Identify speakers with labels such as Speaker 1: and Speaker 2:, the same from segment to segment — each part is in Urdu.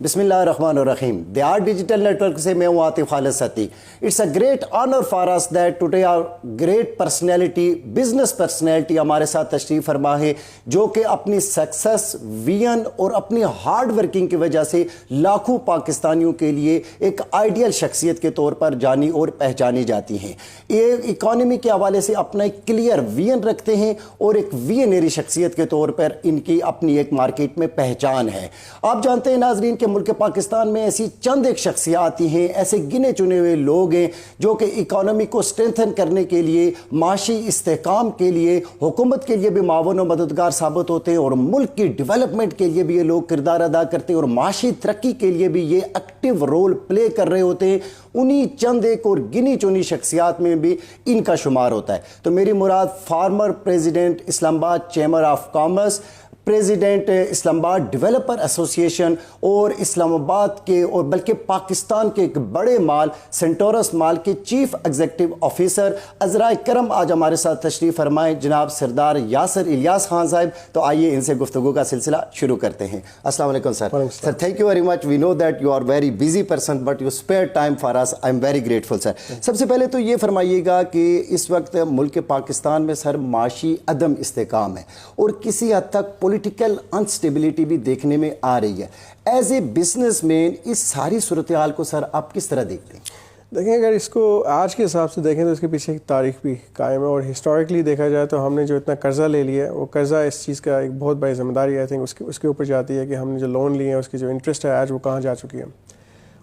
Speaker 1: بسم اللہ الرحمن الرحیم. The art digital network سے میں ہوں Atif Khalid Satti. It's a great honour for us that today are great personality, business personality ہمارے ساتھ تشریف فرما ہے, جو کہ اپنی سکسس, وین اور اپنی ہارڈ ورکنگ کی وجہ سے لاکھوں پاکستانیوں کے لیے ایک آئیڈیل شخصیت کے طور پر جانی اور پہچانی جاتی ہیں. یہ اکانومی کے حوالے سے اپنا ایک کلیئر وین رکھتے ہیں اور ایک وینری شخصیت کے طور پر ان کی اپنی ایک مارکیٹ میں پہچان ہے. آپ جانتے ہیں ناظرین کہ ملک پاکستان میں ایسی چند ایک شخصیات ہیں, ایسے گنے چنے ہوئے لوگ ہیں جو کہ اکانومی کو سٹرینتھن کرنے کے لیے, معاشی استحکام کے لیے, حکومت کے لیے بھی معاون و مددگار ثابت ہوتے ہیں, اور ملک کی ڈیولپمنٹ کے لیے بھی یہ لوگ کردار ادا کرتے ہیں, اور معاشی ترقی کے لیے بھی یہ ایکٹیو رول پلے کر رہے ہوتے ہیں. انہی چند ایک اور گنی چنی شخصیات میں بھی ان کا شمار ہوتا ہے. تو میری مراد فارمر پریزیڈنٹ اسلام آباد chamber of commerce, president Islamabad developer association, اور اسلام آباد کے اور بلکہ پاکستان کے ایک بڑے مال سینٹورس مال کے چیف ایگزیکٹو آفیسر عذرائے کرم آج ہمارے ساتھ تشریف فرمائیں, جناب سردار یاسر الیاس خان صاحب. تو آئیے ان سے گفتگو کا سلسلہ شروع کرتے ہیں. السلام علیکم sir. Sir thank you very much. We know that you are very busy person but you spare time for us. I am very grateful sir. سب سے پہلے تو یہ فرمائیے گا کہ اس وقت ملک پاکستان میں سر معاشی عدم استحکام ہے اور کسی حد تک پولیٹیکل انسٹیبلٹی بھی دیکھنے میں آ رہی ہے. ایز اے بزنس مین اس ساری صورتحال کو سر آپ کس طرح دیکھتے ہیں؟
Speaker 2: دیکھیں, اگر اس کو آج کے حساب سے دیکھیں تو اس کے پیچھے ایک تاریخ بھی قائم ہے, اور ہسٹوریکلی دیکھا جائے تو ہم نے جو اتنا قرضہ لے لیا ہے وہ قرضہ اس چیز کا ایک بہت بڑی ذمہ داری آئی تھنک اس کے اوپر جاتی ہے کہ ہم نے جو لون لیے ہیں اس کی جو انٹرسٹ ہے آج وہ کہاں جا چکی ہے.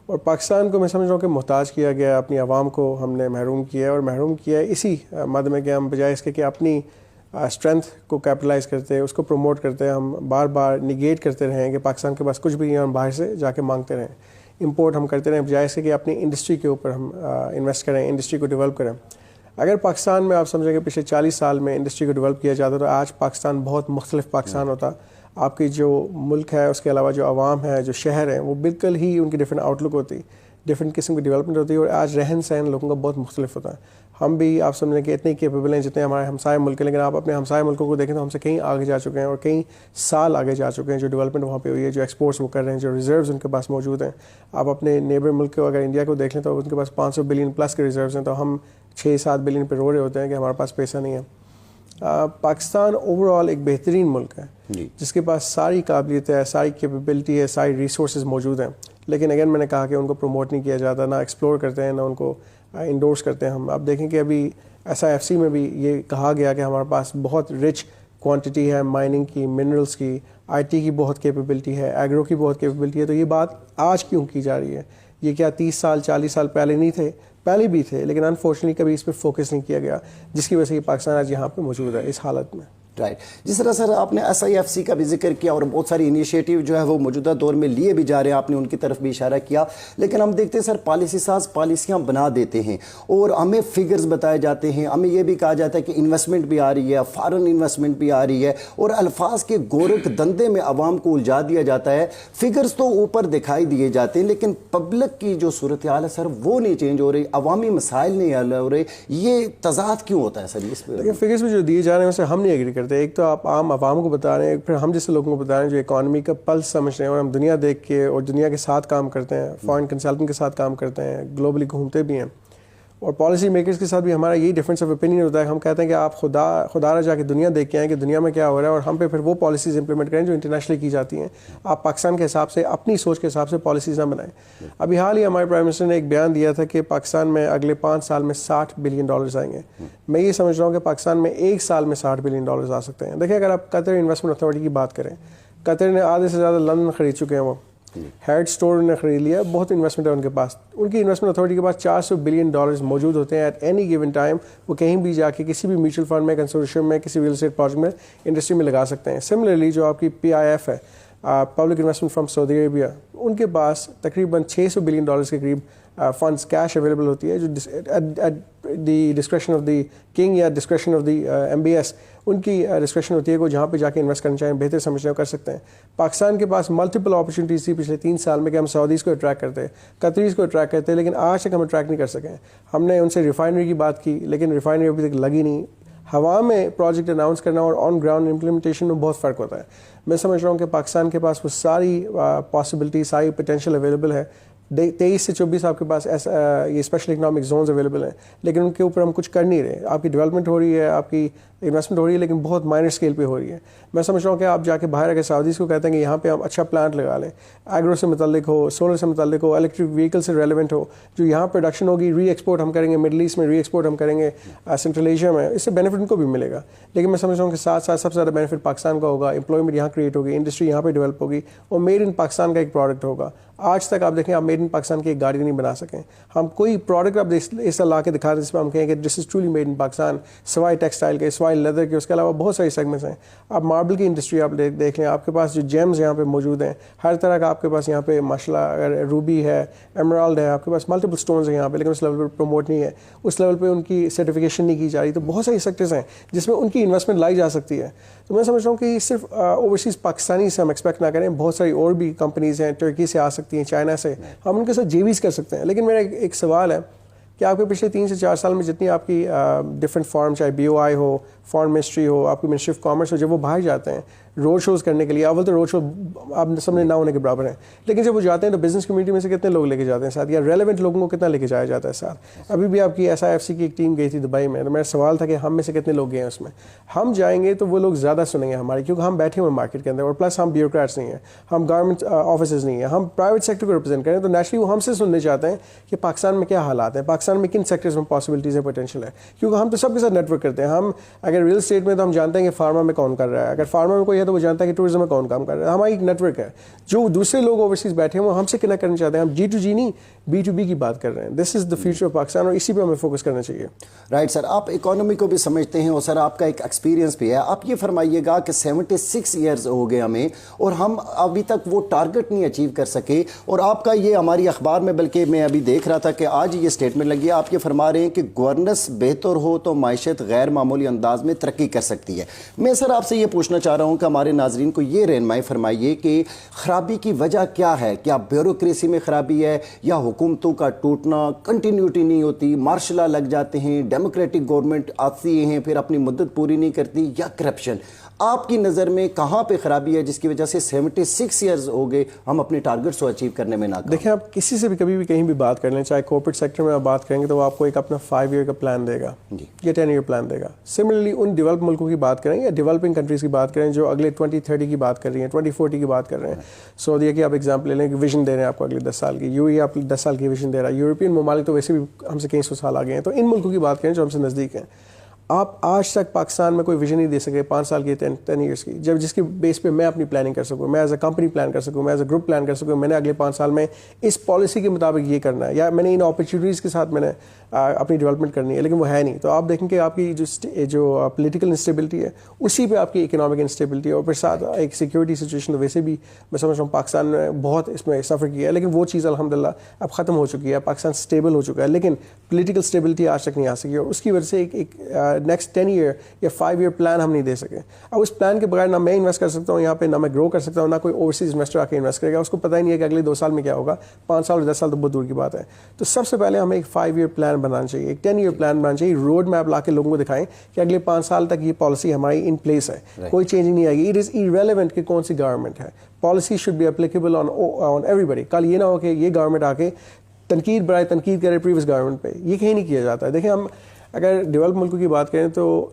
Speaker 2: اور پاکستان کو میں سمجھ رہا ہوں کہ محتاج کیا گیا ہے, اپنی عوام کو ہم نے محروم کیا ہے, اور محروم کیا ہے اسی مد میں کہ ہم بجائے اس کے کہ اپنی اسٹرینتھ کو کیپٹلائز کرتے ہیں, اس کو پروموٹ کرتے ہیں, ہم بار بار نگیٹ کرتے رہیں کہ پاکستان کے پاس کچھ بھی نہیں ہے, ہم باہر سے جا کے مانگتے رہیں, امپورٹ ہم کرتے رہیں, بجائے اس کے کہ اپنی انڈسٹری کے اوپر ہم انویسٹ کریں, انڈسٹری کو ڈیولپ کریں. اگر پاکستان میں آپ سمجھیں کہ پچھلے 40 سال میں انڈسٹری کو ڈیولپ کیا جاتا تو آج پاکستان بہت مختلف پاکستان ہوتا. آپ کی جو ملک ہے اس کے علاوہ جو عوام ہے, جو شہر ہیں, وہ بالکل ہی ان کی ڈفرینٹ آؤٹ لک ہوتی, ڈفرینٹ قسم کی ڈیولپمنٹ ہوتی ہے, اور آج رہن سہن لوگوں کا بہت مختلف ہوتا ہے. ہم بھی آپ سمجھیں کہ اتنے کیپیبل ہیں جتنے ہمارے ہمسائے ملک ہیں, لیکن آپ اپنے ہمسائے ملکوں کو دیکھیں تو ہم سے کہیں آگے جا چکے ہیں, اور کئی سال آگے جا چکے ہیں. جو ڈیولپمنٹ وہاں پہ ہوئی ہے, جو ایکسپورٹس وہ کر رہے ہیں, جو ریزروز ان کے پاس موجود ہیں. آپ اپنے نیبر ملک کو اگر انڈیا کو دیکھ لیں تو ان کے پاس 500 بلین پلس کے ریزروز ہیں, تو ہم 6-7 بلین پہ رو رہے ہوتے ہیں کہ ہمارے پاس پیسہ نہیں ہے. پاکستان اوور آل ایک بہترین ملک ہے جس کے پاس ساری قابلیت ہے, ساری کیپیبلٹی ہے, ساری ریسورسز موجود ہیں, لیکن اگین میں نے کہا کہ ان کو پروموٹ نہیں کیا جاتا, نہ ایکسپلور کرتے ہیں, نہ ان کو انڈورس کرتے ہیں. ہم آپ دیکھیں کہ ابھی SIFC میں بھی یہ کہا گیا کہ ہمارے پاس بہت رچ کوانٹٹی ہے مائننگ کی, منرلس کی, IT کی بہت کیپیبلٹی ہے, ایگرو کی بہت کیپیبلٹی ہے. تو یہ بات آج کیوں کی جا رہی ہے؟ یہ کیا 30 سال 40 سال پہلے نہیں تھے؟ پہلے بھی تھے, لیکن انفارچونیٹلی کبھی اس پہ فوکس نہیں کیا گیا, جس کی وجہ سے یہ پاکستان آج یہاں پہ موجود ہے اس حالت میں.
Speaker 1: رائٹ. جس طرح سر آپ نے SIFC کا بھی ذکر کیا, اور بہت ساری انیشیٹو جو ہے وہ موجودہ دور میں لیے بھی جا رہے ہیں, آپ نے ان کی طرف بھی اشارہ کیا, لیکن ہم دیکھتے ہیں سر پالیسی ساز پالیسیاں بنا دیتے ہیں اور ہمیں فگرز بتائے جاتے ہیں, ہمیں یہ بھی کہا جاتا ہے کہ انویسٹمنٹ بھی آ رہی ہے, فارن انویسٹمنٹ بھی آ رہی ہے, اور الفاظ کے گورکھ دندے میں عوام کو الجھا دیا جاتا ہے. فگرز تو اوپر دکھائی دیے جاتے ہیں, لیکن پبلک کی جو صورتحال ہے سر وہ نہیں چینج ہو رہی, عوامی مسائل نہیں حل ہو رہے. یہ تضاد کیوں ہوتا ہے سر اس پہ؟
Speaker 2: فگرز بھی جو دیے جا رہے ہیں اسے ہم نہیں ایگری کرتے. ایک تو آپ عام عوام کو بتا رہے ہیں, پھر ہم جیسے لوگوں کو بتا رہے ہیں جو اکانومی کا پلس سمجھ رہے ہیں, اور ہم دنیا دیکھ کے اور دنیا کے ساتھ کام کرتے ہیں, فارن کنسلٹنٹ کے ساتھ کام کرتے ہیں, گلوبلی گھومتے بھی ہیں, اور پالیسی میکرز کے ساتھ بھی ہمارا یہی ڈفرینس آف اوپینین ہوتا ہے. ہم کہتے ہیں کہ آپ خدا جا کے دنیا دیکھ کے آئیں کہ دنیا میں کیا ہو رہا ہے, اور ہم پہ پھر وہ پالیسیز امپلیمنٹ کریں جو انٹرنیشنلی کی جاتی ہیں. آپ پاکستان کے حساب سے, اپنی سوچ کے حساب سے پالیسیز نہ بنائیں. ابھی حال ہی ہمارے پرائم منسٹر نے ایک بیان دیا تھا کہ پاکستان میں اگلے 5 سال میں $60 بلین آئیں گے. میں یہ سمجھ رہا ہوں کہ پاکستان میں 1 سال میں $60 بلین آ سکتے ہیں. دیکھیں, اگر آپ قطر انویسٹمنٹ اتھارٹی کی بات کریں, قطر نے آدھے سے زیادہ لندن خرید چکے ہیں, وہ ہیڈ اسٹور نے خرید لیا, بہت انویسٹمنٹ ہے ان کے پاس. ان کی انویسٹمنٹ اتھارٹی کے پاس $400 بلین موجود ہوتے ہیں ایٹ اینی گیون ٹائم. وہ کہیں بھی جا کے کسی بھی میوچل فنڈ میں, کنسورشیم میں, کسی ریئل اسٹیٹ پروجیکٹ میں, انڈسٹری میں لگا سکتے ہیں. سملرلی جو آپ کی PIF ہے, public investment from Saudi Arabia, ان کے پاس تقریباً $600 بلین کے قریب فنڈس کیش اویلیبل ہوتی ہے, جو دی ڈسکریشن آف دی کنگ یا ڈسکریشن آف دی MBS, ان کی ڈسکریشن ہوتی ہے کہ جہاں پہ جا کے انویسٹ کرنا چاہیں, بہتر سمجھنے کو کر سکتے ہیں. پاکستان کے پاس ملٹیپل اپرچونیٹیز تھی پچھلے 3 سال میں کہ ہم سعودیز کو اٹریکٹ کرتے, قطریز کو اٹریکٹ کرتے, لیکن آج تک ہم اٹریکٹ نہیں کر سکے. ہم نے ان سے ریفائنری کی بات کی, لیکن ریفائنری ابھی تک لگی نہیں. ہوا میں پروجیکٹ اناؤنس کرنا اور آن گراؤنڈ امپلیمنٹیشن میں بہت فرق ہوتا ہے. میں سمجھ رہا ہوں کہ پاکستان کے پاس وہ ساری پاسبلٹی, ساری پوٹینشیل اویلیبل ہے. 23 سے 24 آپ کے پاس یہ اسپیشل اکنامک زونز اویلیبل ہیں, لیکن ان کے اوپر ہم کچھ کر نہیں رہے. آپ کی ڈیولپمنٹ ہو رہی ہے, آپ کی انویسٹمنٹ ہو رہی ہے, لیکن بہت مائنر اسکیل پہ ہو رہی ہے. میں سمجھ رہا ہوں کہ آپ جا کے باہر اگر سعودیز کو کہتے ہیں کہ یہاں پہ ہم اچھا پلانٹ لگا لیں, ایگرو سے متعلق ہو, سولر سے متعلق ہو, الیکٹرک وہیکل سے ریلیونٹ ہو, جو یہاں پروڈکشن ہوگی ری ایکسپورٹ ہم کریں گے, مڈل ایسٹ میں ری ایکسپورٹ ہم کریں گے, سینٹرل ایشیا میں, اس سے بینیفٹ ان کو بھی ملے گا. لیکن میں سمجھ رہا ہوں کہ ساتھ ساتھ سب سے زیادہ بینیفٹ پاکستان کا ہوگا. امپلائمنٹ یہاں کریٹ ہوگی, انڈسٹری یہاں پہ ڈیولپ ہوگی, اور میڈ ان پاکستان کا ایک پروڈکٹ ہوگا. آج تک آپ دیکھیں آپ میڈ ان پاکستان کی ایک گاڑی نہیں بنا سکیں. ہم کوئی پروڈکٹ آپ ایسا لا کے دکھا دیں جس پہ ہم کہیں کہ this is truly made in Pakistan, سوائے ٹیکسٹائل کے, سوائے لیدر کے, اس کے علاوہ بہت ساری سیگمنٹس ہیں. آپ ماربل کی انڈسٹری آپ دیکھ لیں, آپ کے پاس جو جیمز یہاں پہ موجود ہیں ہر طرح کا آپ کے پاس یہاں پہ ماشاء اللہ, اگر روبی ہے, ایمرالڈ ہے, آپ کے پاس ملٹیپل اسٹونز ہیں یہاں پہ, لیکن اس لیول پہ پروموٹ نہیں ہے, اس لیول پہ ان کی سرٹیفکیشن نہیں کی جا رہی. تو بہت ساری سیکٹرز ہیں جس میں ان کی انویسٹمنٹ لائی جا سکتی ہے. تو میں سمجھ رہا ہوں کہ صرف اوورسیز پاکستانی سے ہم ایکسپیکٹ نہ کریں, بہت ساری اور بھی کمپنیز ہیں, ترکی سے آ سکتی ہیں, چائنا سے, ہم ان کے ساتھ JVs کر سکتے ہیں. لیکن میرا ایک سوال ہے کہ آپ کے پچھلے 3 سے 4 سال میں جتنی آپ کی ڈفرینٹ فارم, چاہے BOI ہو, فارن منسٹری ہو, آپ کی منسٹری آف کامرس ہو, جب وہ باہر جاتے ہیں روڈ شوز کرنے کے لیے, اول تو روڈ شو آپ سامنے نہ ہونے کے برابر ہیں, لیکن جب وہ جاتے ہیں تو بزنس کمیونٹی میں سے کتنے لوگ لے کے جاتے ہیں ساتھ, یا ریلیونٹ لوگوں کو کتنا لے کے جایا جاتا ہے ساتھ. ابھی بھی آپ کی SIFC کی ایک ٹیم گئی تھی دبئی میں, تو میرا سوال تھا کہ ہم میں سے کتنے لوگ گئے ہیں اس میں. ہم جائیں گے تو وہ لوگ زیادہ سنیں گے ہماری, کیونکہ ہم بیٹھے ہوئے مارکیٹ کے اندر, اور پلس ہم بیوروکریٹس نہیں ہیں, ہم گورنمنٹ آفیسز نہیں ہیں, ہم پرائیویٹ سیکٹر کو ریپرزینٹ کریں. تو نیچرلی وہ ہم سے سننے چاہتے ہیں کہ پاکستان میں کیا حالات ہیں, پاکستان میں کن سیکٹرز میں پاسبلٹیز ہیں, پوٹینشیل ہے. کیونکہ ہم تو سب کے ساتھ نیٹ ورک کرتے ہیں. ہم اگر ریل اسٹیٹ میں تو ہم جانتے ہیں کہ فارما میں کون کر رہا ہے, اگر فارما میں کوئی ہے تو وہ جانتا ہے کہ ٹورزم میں کون کام کر رہا ہے. ہماری ایک نیٹ ورک ہے. جو دوسرے لوگ اوورسیز بیٹھے ہیں وہ ہم سے کنیکٹ کرنا چاہتے ہیں. ہم G2G نہیں B2B کی بات کر رہے ہیں. دس از دا فیوچر آف پاکستان, اور اسی پہ ہمیں فوکس کرنا چاہیے.
Speaker 1: رائٹ سر, آپ اکانومی کو بھی سمجھتے ہیں, اور سر آپ کا ایک ایکسپیرینس بھی ہے. آپ یہ فرمائیے گا کہ 76 ایئرز ہو گئے ہمیں, اور ہم ابھی تک وہ ٹارگٹ نہیں اچیو کر سکے. اور آپ کا یہ ہماری اخبار میں, بلکہ میں ابھی دیکھ رہا تھا کہ آج یہ اسٹیٹمنٹ لگی ہے, آپ یہ فرما رہے ہیں کہ گورننس بہتر ہو تو معیشت غیر معمولی انداز میں ترقی کر سکتی ہے. میں سر آپ سے یہ پوچھنا چاہ رہا ہوں کہ ہمارے ناظرین کو یہ رہنمائی فرمائیے کہ خرابی کی وجہ کیا ہے. کیا بیوروکریسی میں خرابی ہے, یا حکومتوں کا ٹوٹنا, کنٹینیوٹی نہیں ہوتی, مارشل لا لگ جاتے ہیں, ڈیموکریٹک گورنمنٹ آتی ہیں پھر اپنی مدت پوری نہیں کرتی, یا کرپشن؟ آپ کی نظر میں کہاں پہ خرابی ہے جس کی وجہ سے 76 ایئرز ہو گئے ہم اپنے ٹارگٹس کو اچیو کرنے میں ناکام؟
Speaker 2: دیکھیں, آپ کسی سے بھی کبھی بھی کہیں بھی بات کر لیں, چاہے کارپوریٹ سیکٹر میں آپ بات کریں گے تو وہ آپ کو ایک اپنا 5 ایئر کا پلان دے گا یا 10 ایئر پلان دے گا. سملرلی ان ڈیولپ ملکوں کی بات کریں یا ڈیولپنگ کنٹریز کی بات کریں جو اگلے 2030 کی بات کر رہی ہیں, 2040 کی بات کر رہے ہیں. سعودیہ کی آپ ایگزامپل لے لیں کہ ویژن دے رہے ہیں آپ کو اگلے 10 سال کی, UAE آپ 10 سال کی ویژن دے رہا ہے, یورپین ممالک تو ویسے بھی ہم سے کئی 100 سال آگے ہیں. تو ان ملکوں کی بات کریں جو ہم سے نزدیک ہیں. آپ آج تک پاکستان میں کوئی ویژن نہیں دے سکے 5 سال کی, 10 ایئرس کی, جس کی بیس پہ میں اپنی پلاننگ کر سکوں, میں ایز اے کمپنی پلان کر سکوں, میں ایز اے گروپ پلان کر سکوں, میں نے اگلے 5 سال میں اس پالیسی کے مطابق یہ کرنا ہے, یا میں نے ان اپرچونیٹیز کے ساتھ میں نے اپنی ڈیولپمنٹ کرنی ہے. لیکن وہ ہے نہیں. تو آپ دیکھیں کہ آپ کی جو پولیٹیکل انسٹیبلٹی ہے اسی پہ آپ کی اکنامک انسٹیبلٹی ہے, اور پھر ساتھ ایک سیکورٹی سچویشن ویسے بھی میں سمجھ رہا ہوں پاکستان نے بہت اس میں سفر کیا ہے, لیکن وہ چیز الحمدللہ اب ختم ہو چکی ہے. پاکستان اسٹیبل ہو چکا ہے, لیکن پولیٹیکل اسٹیبلٹی آج تک نہیں آ سکی, اور اس کی وجہ سے ایک نیکسٹ 10 ایئر یا 5 ایئر پلان ہم نہیں دے سکے. اب اس پلان کے بغیر نہ میں انویسٹ کر سکتا ہوں یہاں پہ, نہ میں گرو کر سکتا ہوں, نہ کوئی اوورسیز انویسٹر آ کے انویسٹ کرے گا. اس کو پتہ ہی نہیں ہے کہ اگلے 2 سال میں کیا ہوگا, 5 سال اور 10 سال تو بہت دور کی بات ہے. تو سب سے پہلے ہمیں ایک 5 ایئر پلان بنانا چاہیے, ایک 10 ایئر پلان بنانا چاہیے, روڈ میپ لا کے لوگوں کو دکھائیں کہ اگلے 5 سال تک یہ پالیسی ہماری ان پلیس ہے, کوئی چینج نہیں آئے گی. اٹ از ایریلیونٹ کہ کون سی گورنمنٹ ہے, policy should be applicable on everybody. کل یہ نہ ہو کہ یہ گورنمنٹ آ کے تنقید برائے تنقید کرے پریویس گورنمنٹ پہ, یہ کہیں نہیں کیا جاتا ہے. دیکھیں, ہم اگر ڈیولپ ملکوں کی بات کریں تو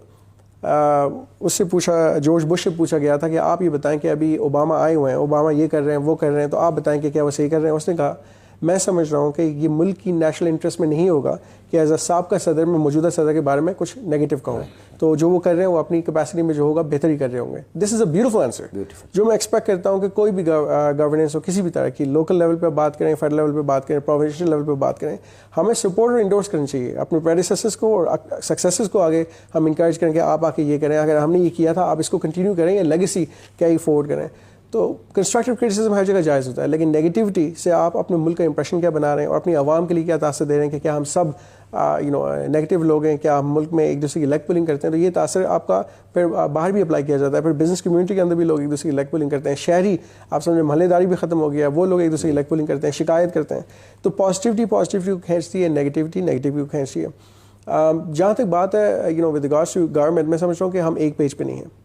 Speaker 2: اس سے پوچھا, جارج بش سے پوچھا گیا تھا کہ آپ یہ بتائیں کہ ابھی اوباما آئے ہوئے ہیں, اوباما یہ کر رہے ہیں, وہ کر رہے ہیں, تو آپ بتائیں کہ کیا وہ صحیح کر رہے ہیں. اس نے کہا میں سمجھ رہا ہوں کہ یہ ملک کی نیشنل انٹرسٹ میں نہیں ہوگا کہ ایز اے سابقہ صدر میں موجودہ صدر کے بارے میں کچھ نیگیٹو کہوں. تو جو وہ کر رہے ہیں وہ اپنی کیپیسٹی میں جو ہوگا بہتر ہی کر رہے ہوں گے. دس از اے بیوٹیفل آنسر, جو میں ایکسپیکٹ کرتا ہوں کہ کوئی بھی گورننس ہو کسی بھی طرح کی, لوکل لیول پہ بات کریں, فیڈرل لیول پہ بات کریں, پروونشل لیول پہ بات کریں, ہمیں سپورٹ اور انڈورس کرنی چاہیے اپنے پریڈیسیسرز کو, اور سکسیسز کو آگے ہم انکریج کریں کہ آپ آ کے یہ کریں, اگر ہم نے یہ کیا تھا آپ اس کو کنٹینیو کریں یا لیگیسی کیا ہی فورورڈ کریں. تو کنسٹرکٹیو کرٹیسزم ہر جگہ جائز ہوتا ہے, لیکن نیگیٹیوٹی سے آپ اپنے ملک کا امپریشن کیا بنا رہے ہیں, اور اپنی عوام کے لیے کیا تاثر دے رہے ہیں کہ کیا ہم سب نیگیٹو لوگ ہیں, کیا ہم ملک میں ایک دوسرے کی لیگ پولنگ کرتے ہیں. تو یہ تاثر آپ کا پھر باہر بھی اپلائی کیا جاتا ہے, پھر بزنس کمیونٹی کے اندر بھی لوگ ایک دوسرے کی لیگ پولنگ کرتے ہیں, شہری آپ سمجھیں محلے داری بھی ختم ہو گیا ہے, وہ لوگ ایک دوسرے کی لیگ پولنگ کرتے ہیں, شکایت کرتے ہیں. تو پازیٹیوٹی کو کھینچتی ہے, نیگیٹیوٹی کو کھینچتی ہے. جہاں تک بات ہے ود ریگارڈس ٹو گورنمنٹ، میں سمجھتا ہوں کہ ہم ایک پیج پہ نہیں ہیں.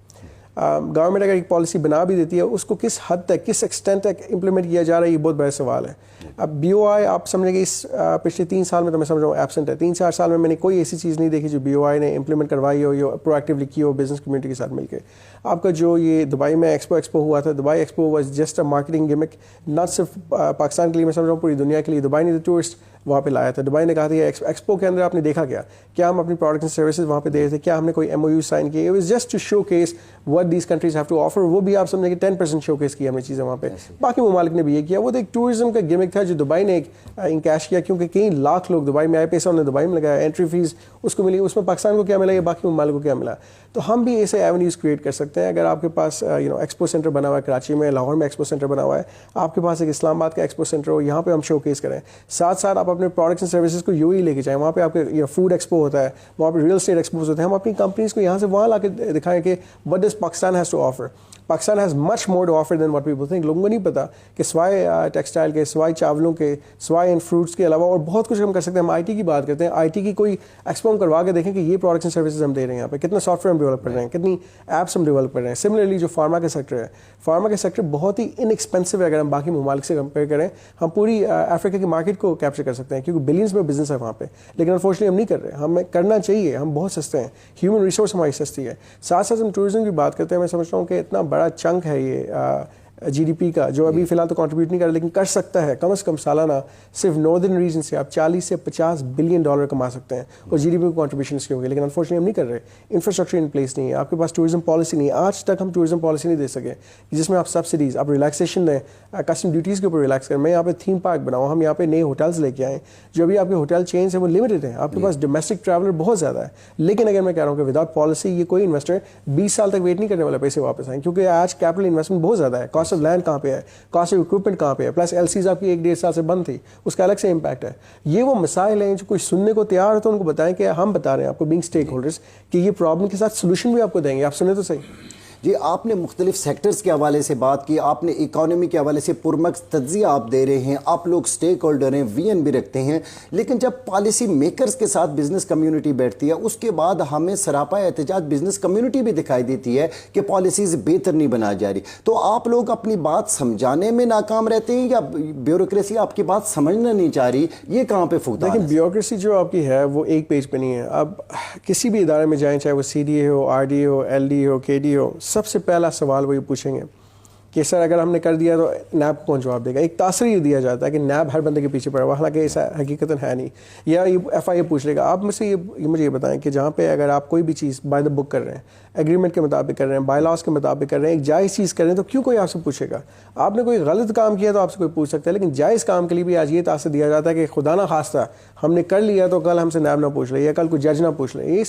Speaker 2: گورنمنٹ اگر ایک پالیسی بنا بھی دیتی ہے اس کو کس حد تک کس ایکسٹینٹ تک امپلیمنٹ کیا جا رہا ہے یہ بہت بڑا سوال ہے. اب بی او آئی آپ سمجھیں کہ اس پچھلے 3 سال میں تو میں سمجھ رہا ہوں ایبسنٹ ہے. 3-4 سال میں نے کوئی ایسی چیز نہیں دیکھی جو بی او آئی نے امپلیمنٹ کروائی ہو یا پرو ایکٹیولی کی ہو بزنس کمیونٹی کے ساتھ مل کے. آپ کا جو یہ دبئی میں ایکسپو ہوا تھا، Dubai expo was just a marketing gimmick, نہ صرف پاکستان کے لیے، میں سمجھ رہا ہوں پوری دنیا کے لیے. دبئی نے ٹورسٹ وہاں پہ لایا تھا. دبئی نے کہا تھا ایکسپو کے اندر آپ نے دیکھا کیا ہم اپنی پروڈکٹس اینڈ سروسز وہاں پہ دے رہے تھے، کیا ہم نے کوئی ایم او یو سائن کیے. It was just to showcase what these countries have to offer. وہ بھی آپ سمجھیں کہ 10% شو کیس کی ہم نے چیزیں وہاں پہ. باقی ممالک نے بھی یہ کیا. وہ تو ایک ٹورزم کا گیمک تھا جو دبئی نے ایک انکیش کیا، کیونکہ کئی لاکھ لوگ دبئی میں آئے، پیسہ انہوں نے دبئی میں لگایا، انٹری فیس اس کو ملی. اس میں پاکستان کو کیا ملا یا باقی ممالک کو کیا ملا. تو ہم بھی ایسے ایونیوز کریٹ کر سکتے ہیں. اگر آپ کے پاس ایکسپو سینٹر بنا ہوا ہے کراچی میں، لاہور میں ایکسپو سینٹر بنا ہوا ہے، آپ کے پاس ایک اسلام آباد کا ایکسپو سینٹر ہو، یہاں پہ ہم شو کیس کریں. ساتھ ساتھ آپ اپنے پروڈکٹس اینڈ سروسز کو یو ہی لے کے جائیں. وہاں پہ آپ کے فوڈ ایکسپو ہوتا ہے، وہاں پہ ریئل اسٹیٹ ایکسپوز ہوتے ہیں. ہم اپنی کمپنیز کو یہاں سے وہاں لا کے دکھائیں کہ what does Pakistan has to offer. Pakistan has much more to offer than what people think. لوگوں کو نہیں پتا کہ سوائے ٹیکسٹائل کے، سوائے چاولوں کے، سوائے ان فروٹس کے علاوہ اور بہت کچھ ہم کر سکتے ہیں. ہم آئی ٹی کی بات کرتے ہیں، آئی ٹی کی کوئی ایکسپو ہم کروا کے دیکھیں کہ یہ پروڈکٹس اینڈ سروسز ہم دے رہے ہیں یہاں پہ، کتنا سافٹ ویئر ہم ڈیولپ کر رہے ہیں، کتنی ایپس ہم ڈیولپ کر رہے ہیں. سملرلی جو فارما کا سیکٹر ہے، فارما کا سیکٹر بہت ہی ان ایکسپینسو ہے. اگر ہم باقی ممالک سے کمپیئر کریں، ہم پوری افریقہ کی مارکیٹ کو کیپچر کر سکتے ہیں کیونکہ بلینس میں بزنس ہے وہاں پہ. لیکن انفارچونیٹلی ہم نہیں کر رہے. ہمیں کرنا چاہیے. ہم بہت سستے ہیں، ہیومن ریسورس ہماری سستی ہے. ساتھ ساتھ ہم ٹورزم کی بات کرتے ہیں. میں سمجھتا ہوں کہ اتنا بڑا چنک ہے یہ جی ڈی پی کا، جو ابھی فی الحال تو کنٹریبیوٹ نہیں کر رہا لیکن کر سکتا ہے. کم از کم سالانہ صرف ناردرن ریجن سے آپ 40 سے 50 بلین ڈالر کما سکتے ہیں اور جی ڈی پی کو کنٹریبیوشن اس کے ہوگی. لیکن انفارچونیٹلی ہم نہیں کر رہے. انفراسٹرکچر ان پلیس نہیں ہے. آپ کے پاس ٹورزم پالیسی نہیں ہے. آج تک ہم ٹورزم پالیسی نہیں دے سکے جس میں آپ سبسڈیز، آپ ریلیکسیشن دیں، کسٹم ڈیوٹیز کے اوپر ریلیکس کریں. میں یہاں پہ تھیم پارک بناؤں، ہم یہاں پہ نئے ہوٹلز لے کے آئیں. جو ابھی آپ کے ہوٹل چینز ہیں وہ لمیٹڈ ہیں. آپ کے پاس ڈومیسٹک ٹریولر بہت زیادہ ہے. لیکن اگر میں کہہ رہا ہوں کہ وداؤٹ پالیسی یہ کوئی انویسٹر 20 سال تک ویٹ نہیں کرنے والا پیسے واپس آئیں، کیونکہ آج کیپٹل انویسٹمنٹ بہت زیادہ ہے. کاسٹ آف لینڈ کہاں پہ ہے، کاسٹ آف اکوپمنٹ کہاں پہ ہے، پلس ایل سیز آپ کی 1-1.5 سال سے بند تھی، اس کا الگ سے امپیکٹ ہے. یہ وہ مسائل ہیں جو کوئی سننے کو تیار ہو تو ان کو بتائیں کہ ہم بتا رہے ہیں آپ کو بینگ اسٹیک ہولڈرز کہ یہ پرابلم کے ساتھ سولوشن بھی آپ کو دیں گے. آپ سنیں تو صحیح.
Speaker 1: جی آپ نے مختلف سیکٹرز کے حوالے سے بات کی، آپ نے اکانومی کے حوالے سے پرمکس تجزیہ آپ دے رہے ہیں، آپ لوگ سٹیک ہولڈر ہیں، وی این بھی رکھتے ہیں. لیکن جب پالیسی میکرز کے ساتھ بزنس کمیونٹی بیٹھتی ہے اس کے بعد ہمیں سراپا احتجاج بزنس کمیونٹی بھی دکھائی دیتی ہے کہ پالیسیز بہتر نہیں بنائی جا رہی. تو آپ لوگ اپنی بات سمجھانے میں ناکام رہتے ہیں یا بیوروکریسی آپ کی بات سمجھنا نہیں چاہ رہی؟ یہ کہاں پہ فقدان ہے؟
Speaker 2: لیکن بیوروکریسی جو آپ کی ہے وہ ایک پیج پہ نہیں ہے. اب کسی بھی ادارے میں جائیں، چاہے وہ سی ڈی اے ہو، آر ڈی اے ہو، ایل ڈی ہو، کے ڈی ہو، سب سے پہلا سوال وہ یہ پوچھیں گے کہ سر اگر ہم نے کر دیا تو نیب کو کون جواب دے گا. ایک تاثر یہ دیا جاتا ہے کہ نیب ہر بندے کے پیچھے پڑا ہوا، حالانکہ ایسا حقیقتاً ہے نہیں. یا ایف آئی اے پوچھ لے گا. آپ مجھ سے مجھے یہ بتائیں کہ جہاں پہ اگر آپ کوئی بھی چیز بائی دا بک کر رہے ہیں، ایگریمنٹ کے مطابق کر رہے ہیں، بائی لاس کے مطابق کر رہے ہیں، ایک جائز چیز کر رہے ہیں، تو کیوں کوئی آپ سے پوچھے گا؟ آپ نے کوئی غلط کام کیا تو آپ سے کوئی پوچھ سکتا ہے. لیکن جائز کام کے لیے بھی آج یہ تاثر دیا جاتا ہے کہ خدا نہ خواستہ ہم نے کر لیا تو کل ہم سے نیب نہ پوچھ لے یا کل کوئی جج نہ پوچھ لے.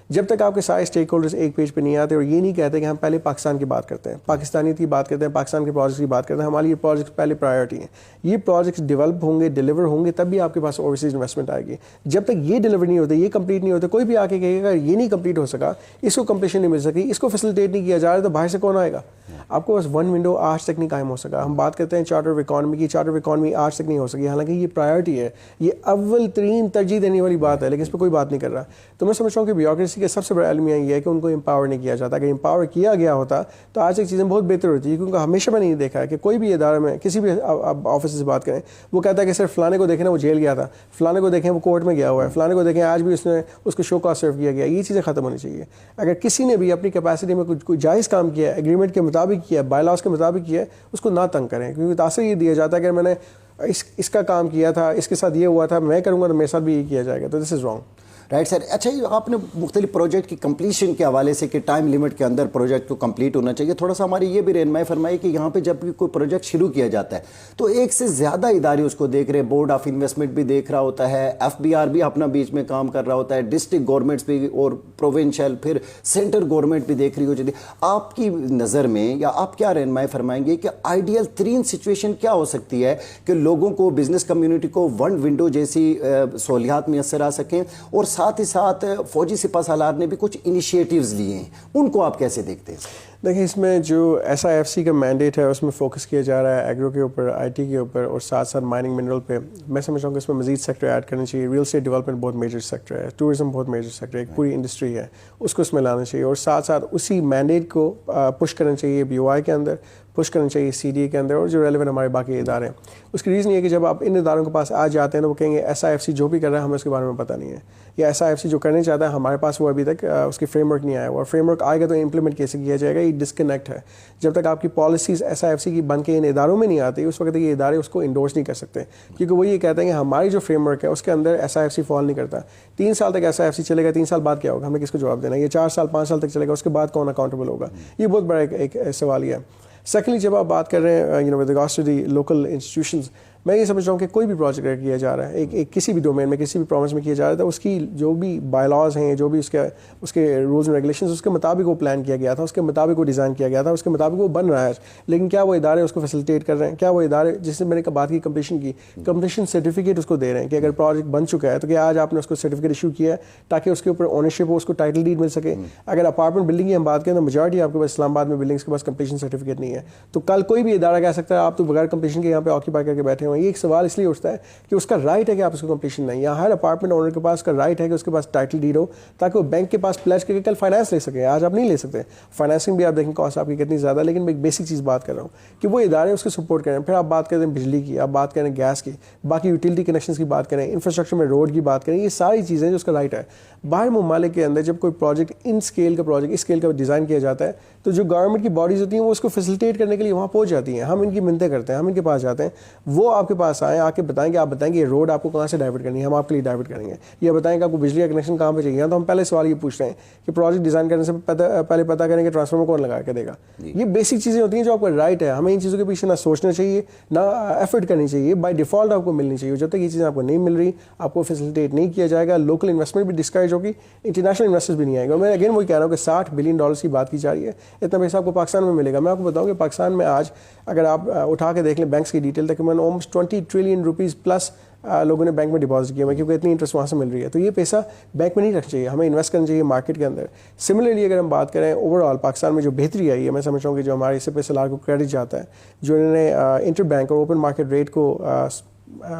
Speaker 2: جب تک آپ کے سارے اسٹیک ہولڈرز ایک پیج پہ نہیں آتے اور یہ نہیں کہتے کہ ہم پہلے پاکستان کی بات کرتے ہیں، پاکستانیت کی بات کرتے ہیں، پاکستان کے پروجیکٹس کی بات کرتے ہیں، ہماری یہ پروجیکٹس پہلے پرائیورٹی ہیں. یہ پروجیکٹس ڈیولپ ہوں گے، ڈیلیور ہوں گے، تب بھی آپ کے پاس اوورسیز انویسٹمنٹ آئے گی. جب تک یہ ڈیلیور نہیں ہوتے، یہ کمپلیٹ نہیں ہوتے، کوئی بھی آ کے کہے گا یہ نہیں کمپلیٹ ہو سکا، اس کو کمپلیشن نہیں مل سکی، اس کو فیسیلیٹیٹ نہیں کیا جا رہا، تو باہر سے کون آئے گا؟ آپ کو بس ون ونڈو آج تک نہیں قائم ہو سکا. ہم بات کرتے ہیں چارٹر آف اکانومی کی، چارٹر آف اکانومی آج تک نہیں ہو سکی، حالانکہ یہ پرائیورٹی ہے، یہ اول ترین ترجیح دینے والی بات ہے، لیکن اس پہ کوئی بات نہیں کر رہا. تو میں سمجھتا ہوں کہ بیوروکریسی کا سب سے بڑا المیہ یہ ہے کہ ان کو امپاور نہیں کیا جاتا. اگر امپاور کیا گیا ہوتا تو آج تک چیزیں بہت بہتر ہوتی ہے. کیونکہ ہمیشہ میں نہیں دیکھا ہے کہ کوئی بھی ادارے میں کسی بھی آفس سے بات کریں، وہ کہتا ہے کہ صرف فلانے کو دیکھیں نا وہ جیل گیا تھا، فلانے کو دیکھیں وہ کورٹ میں گیا ہوا ہے، فلانے کو دیکھیں آج بھی اس کو شو کاز سرو کیا گیا. یہ چیزیں ختم ہونی چاہیے. اگر کسی نے بھی اپنی کیپیسٹی میں کوئی جائز کام کیا ہے، ایگریمنٹ کے مطابق کیا ہے، بائی لاس کے مطابق کیا ہے، اس کو نہ تنگ کریں. کیونکہ تاثر یہ دیا جاتا ہے کہ میں نے اس کا کام کیا تھا، اس کے ساتھ یہ ہوا تھا، میں کروں گا تو میرے ساتھ بھی یہ کیا جائے گا. تو دس از رانگ.
Speaker 1: Right sir. اچھا آپ نے مختلف پروجیکٹ کی کمپلیشن کے حوالے سے کہ ٹائم لیمٹ کے اندر پروجیکٹ کو کمپلیٹ ہونا چاہیے، تھوڑا سا ہماری یہ بھی رہنمائی فرمائی کہ یہاں پہ جب بھی کوئی پروجیکٹ شروع کیا جاتا ہے تو ایک سے زیادہ ادارے اس کو دیکھ رہے ہیں. بورڈ آف انویسٹمنٹ بھی دیکھ رہا ہوتا ہے، ایف بی آر بھی اپنا بیچ میں کام کر رہا ہوتا ہے، ڈسٹرکٹ گورنمنٹس بھی اور پروونشل پھر سینٹر گورنمنٹ بھی دیکھ رہی ہو جاتی. آپ کی نظر میں یا آپ کیا رہنمائی فرمائیں گے کہ آئیڈیل ترین سچویشن کیا ہو سکتی ہے کہ لوگوں کو، بزنس کمیونٹی کو ون ونڈو جیسی سہولیات میسر آ سکیں، اور ساتھ ہی ساتھ فوجی سپہ سالار نے بھی کچھ انیشیٹیوز لیے ہیں، ان کو آپ کیسے دیکھتے ہیں؟
Speaker 2: دیکھیں اس میں جو SIFC کا مینڈیٹ ہے اس میں فوکس کیا جا رہا ہے ایگرو کے اوپر, IT کے اوپر, اور ساتھ ساتھ مائننگ منرل پہ. میں سمجھتا ہوں کہ اس میں مزید سیکٹر ایڈ کرنا چاہیے. ریئل اسٹیٹ ڈیولپمنٹ بہت میجر سیکٹر ہے, ٹورزم بہت میجر سیکٹر ہے, ایک پوری انڈسٹری ہے, اس کو اس میں لانا چاہیے. اور ساتھ ساتھ اسی مینڈیٹ کو پش کرنا چاہیے BOI کے اندر, پش کرنا چاہیے CDA کے اندر, اور جو ریلیونٹ ہمارے باقی ادارے ہیں. اس کی ریزن یہ ہے کہ جب آپ ان اداروں کے پاس آ جاتے ہیں تو وہ کہیں گے SIFC جو بھی کر رہا ہے ہمیں اس کے بارے میں پتہ نہیں ہے, یا SIFC جو کرنے چاہتا ہے ہمارے پاس وہ ابھی تک اس کی فریم ورک نہیں آیا ہوا. اور فریم ورک آئے گا تو امپلیمنٹ کیسے کیا جائے گا, یہ ڈسکنیکٹ ہے. جب تک آپ کی پالیسیز SIFC کی بن کے ان اداروں میں نہیں آتی اس وقت یہ ادارے اس کو انڈورس نہیں کر سکتے, کیونکہ وہ یہ کہتے ہیں کہ ہماری جو فریم ورک ہے اس کے اندر SIFC فال نہیں کرتا. 3 سال تک SIFC چلے گا, 3 سال بعد کیا ہوگا, ہمیں کس کو جواب دینا ہے. یہ 4 سال 5 سال تک چلے گا, اس کے بعد کون اکاؤنٹیبل ہوگا. یہ بہت بڑا ایک سوال یہ ہے. سیکنڈلی جب آپ بات کر رہے ہیں with regards to the local institutions, میں یہ سمجھ رہا ہوں کہ کوئی بھی پروجیکٹ کیا جا رہا ہے ایک کسی بھی ڈومین میں کسی بھی پروونس میں کیا جا رہا ہے تو اس کی جو بھی بائی لاز ہیں, جو بھی اس کے رولز اینڈ ریگولیشنز, اس کے مطابق وہ پلان کیا گیا تھا, اس کے مطابق وہ ڈیزائن کیا گیا تھا, اس کے مطابق وہ بن رہا ہے. لیکن کیا وہ ادارے اس کو فیسیلیٹیٹ کر رہے ہیں؟ کیا وہ ادارے, جس سے میں نے بات کی کمپلیشن سرٹیفکیٹ اس کو دے رہے ہیں کہ اگر پروجیکٹ بن چکا ہے تو کیا آج آپ نے اس کو سرٹیفکیٹ ایشو کیا ہے تاکہ اس کے اوپر اونرشپ ہو, اس کو ٹائٹل ڈیڈ مل سکے. اگر اپارٹمنٹ بلڈنگ کی ہم بات کریں تو میجارٹی آپ کے پاس اسلام آباد میں بلڈنگس کے پاس کمپلیشن سرٹیفکیٹ نہیں ہے, تو کل کوئی بھی ادارہ کہہ سکتا ہے آپ تو بغیر کمپلیشن کے یہاں پہ آکیپائی کر کے بیٹھے ہوئے ہیں. یہ ایک سوال اس لیے اٹھتا ہے کہ اس کا رائٹ ہے کہ آپ اس کو کمپلیشن نہیں, یا ہر اپارٹمنٹ اونر کے پاس کا رائٹ ہے کہ اس کے پاس ٹائٹل ڈیڈ ہو تاکہ وہ بینک کے پاس پلیج کر کے کل فائنانس لے سکے. آج آپ نہیں لے سکتے فائنانسنگ بھی, آپ دیکھیں کاسٹ آپ کی کتنی زیادہ, لیکن میں ایک بیسک چیز بات کر رہا ہوں کہ وہ ادارے اس کو سپورٹ کریں. پھر آپ بات کریں بجلی کی, آپ بات کریں گیس کی, باقی یوٹیلیٹی کنیکشنز کی بات کریں, انفراسٹرکچر میں روڈ کی بات کریں, یہ ساری چیزیں جو اس کا رائٹ ہے. باہر ممالک کے اندر جب کوئی پروجیکٹ ان اسکیل کا پروجیکٹ اس اسکیل کا ڈیزائن کیا جاتا ہے تو جو گورنمنٹ کی باڈیز ہوتی ہیں وہ اس کو فیسیلیٹیٹ کرنے کے لیے وہاں پہنچ جاتی ہیں. ہم ان کی منتیں کرتے ہیں, ہم ان کے پاس جاتے ہیں, وہ آپ کے پاس آئیں, آ کے بتائیں کہ آپ بتائیں کہ یہ روڈ آپ کو کہاں سے ڈائیورٹ کرنی ہے, ہم آپ کے لیے ڈائیورٹ کریں گے. یہ بتائیں کہ آپ کو بجلی کا کنیکشن کہاں پہ چاہیے, تو ہم پہلے سوال یہ پوچھتے ہیں کہ پروجیکٹ ڈیزائن کرنے سے پہلے پتہ کریں کہ ٹرانسفارمر کون لگا کے دے گا. یہ بیسک چیزیں ہوتی ہیں جو آپ کا رائٹ ہے. ہمیں ان چیزوں کے پیچھے نہ سوچنا چاہیے نہ ایفرٹ کرنی چاہیے, بائی ڈیفالٹ آپ کو ملنی چاہیے. جب تک یہ چیزیں آپ کو نہیں مل رہی آپ کو فیسیلیٹیٹ نہیں کیا جائے گا. لوکل انویسٹمنٹ بھی ڈسکریج ہوگی, انٹرنیشنل انویسٹرز بھی نہیں آئے گا. میں اگین وہی کہہ رہا ہوں کہ $60 بلین کی بات کی جا رہی ہے, اتنا پیسہ آپ کو پاکستان میں ملے گا. میں آپ کو بتاؤں کہ پاکستان میں آج اگر آپ اٹھا کے دیکھ لیں بینکس کی ڈیٹیل تقریباً almost $20 ٹریلین پلس لوگوں نے بینک میں ڈپازٹ کیا ہے, کیونکہ اتنی انٹرسٹ وہاں سے مل رہی ہے. تو یہ پیسہ بینک میں نہیں رکھنا چاہیے, ہمیں انویسٹ کرنا چاہیے مارکیٹ کے اندر. سملرلی اگر ہم بات کریں اوور آل پاکستان میں جو بہتری آئی ہے, میں سمجھتا ہوں کہ جو ہمارے SFSLR کو کریڈٹ جاتا ہے, جو انہوں نے انٹر بینک اور اوپن مارکیٹ ریٹ کو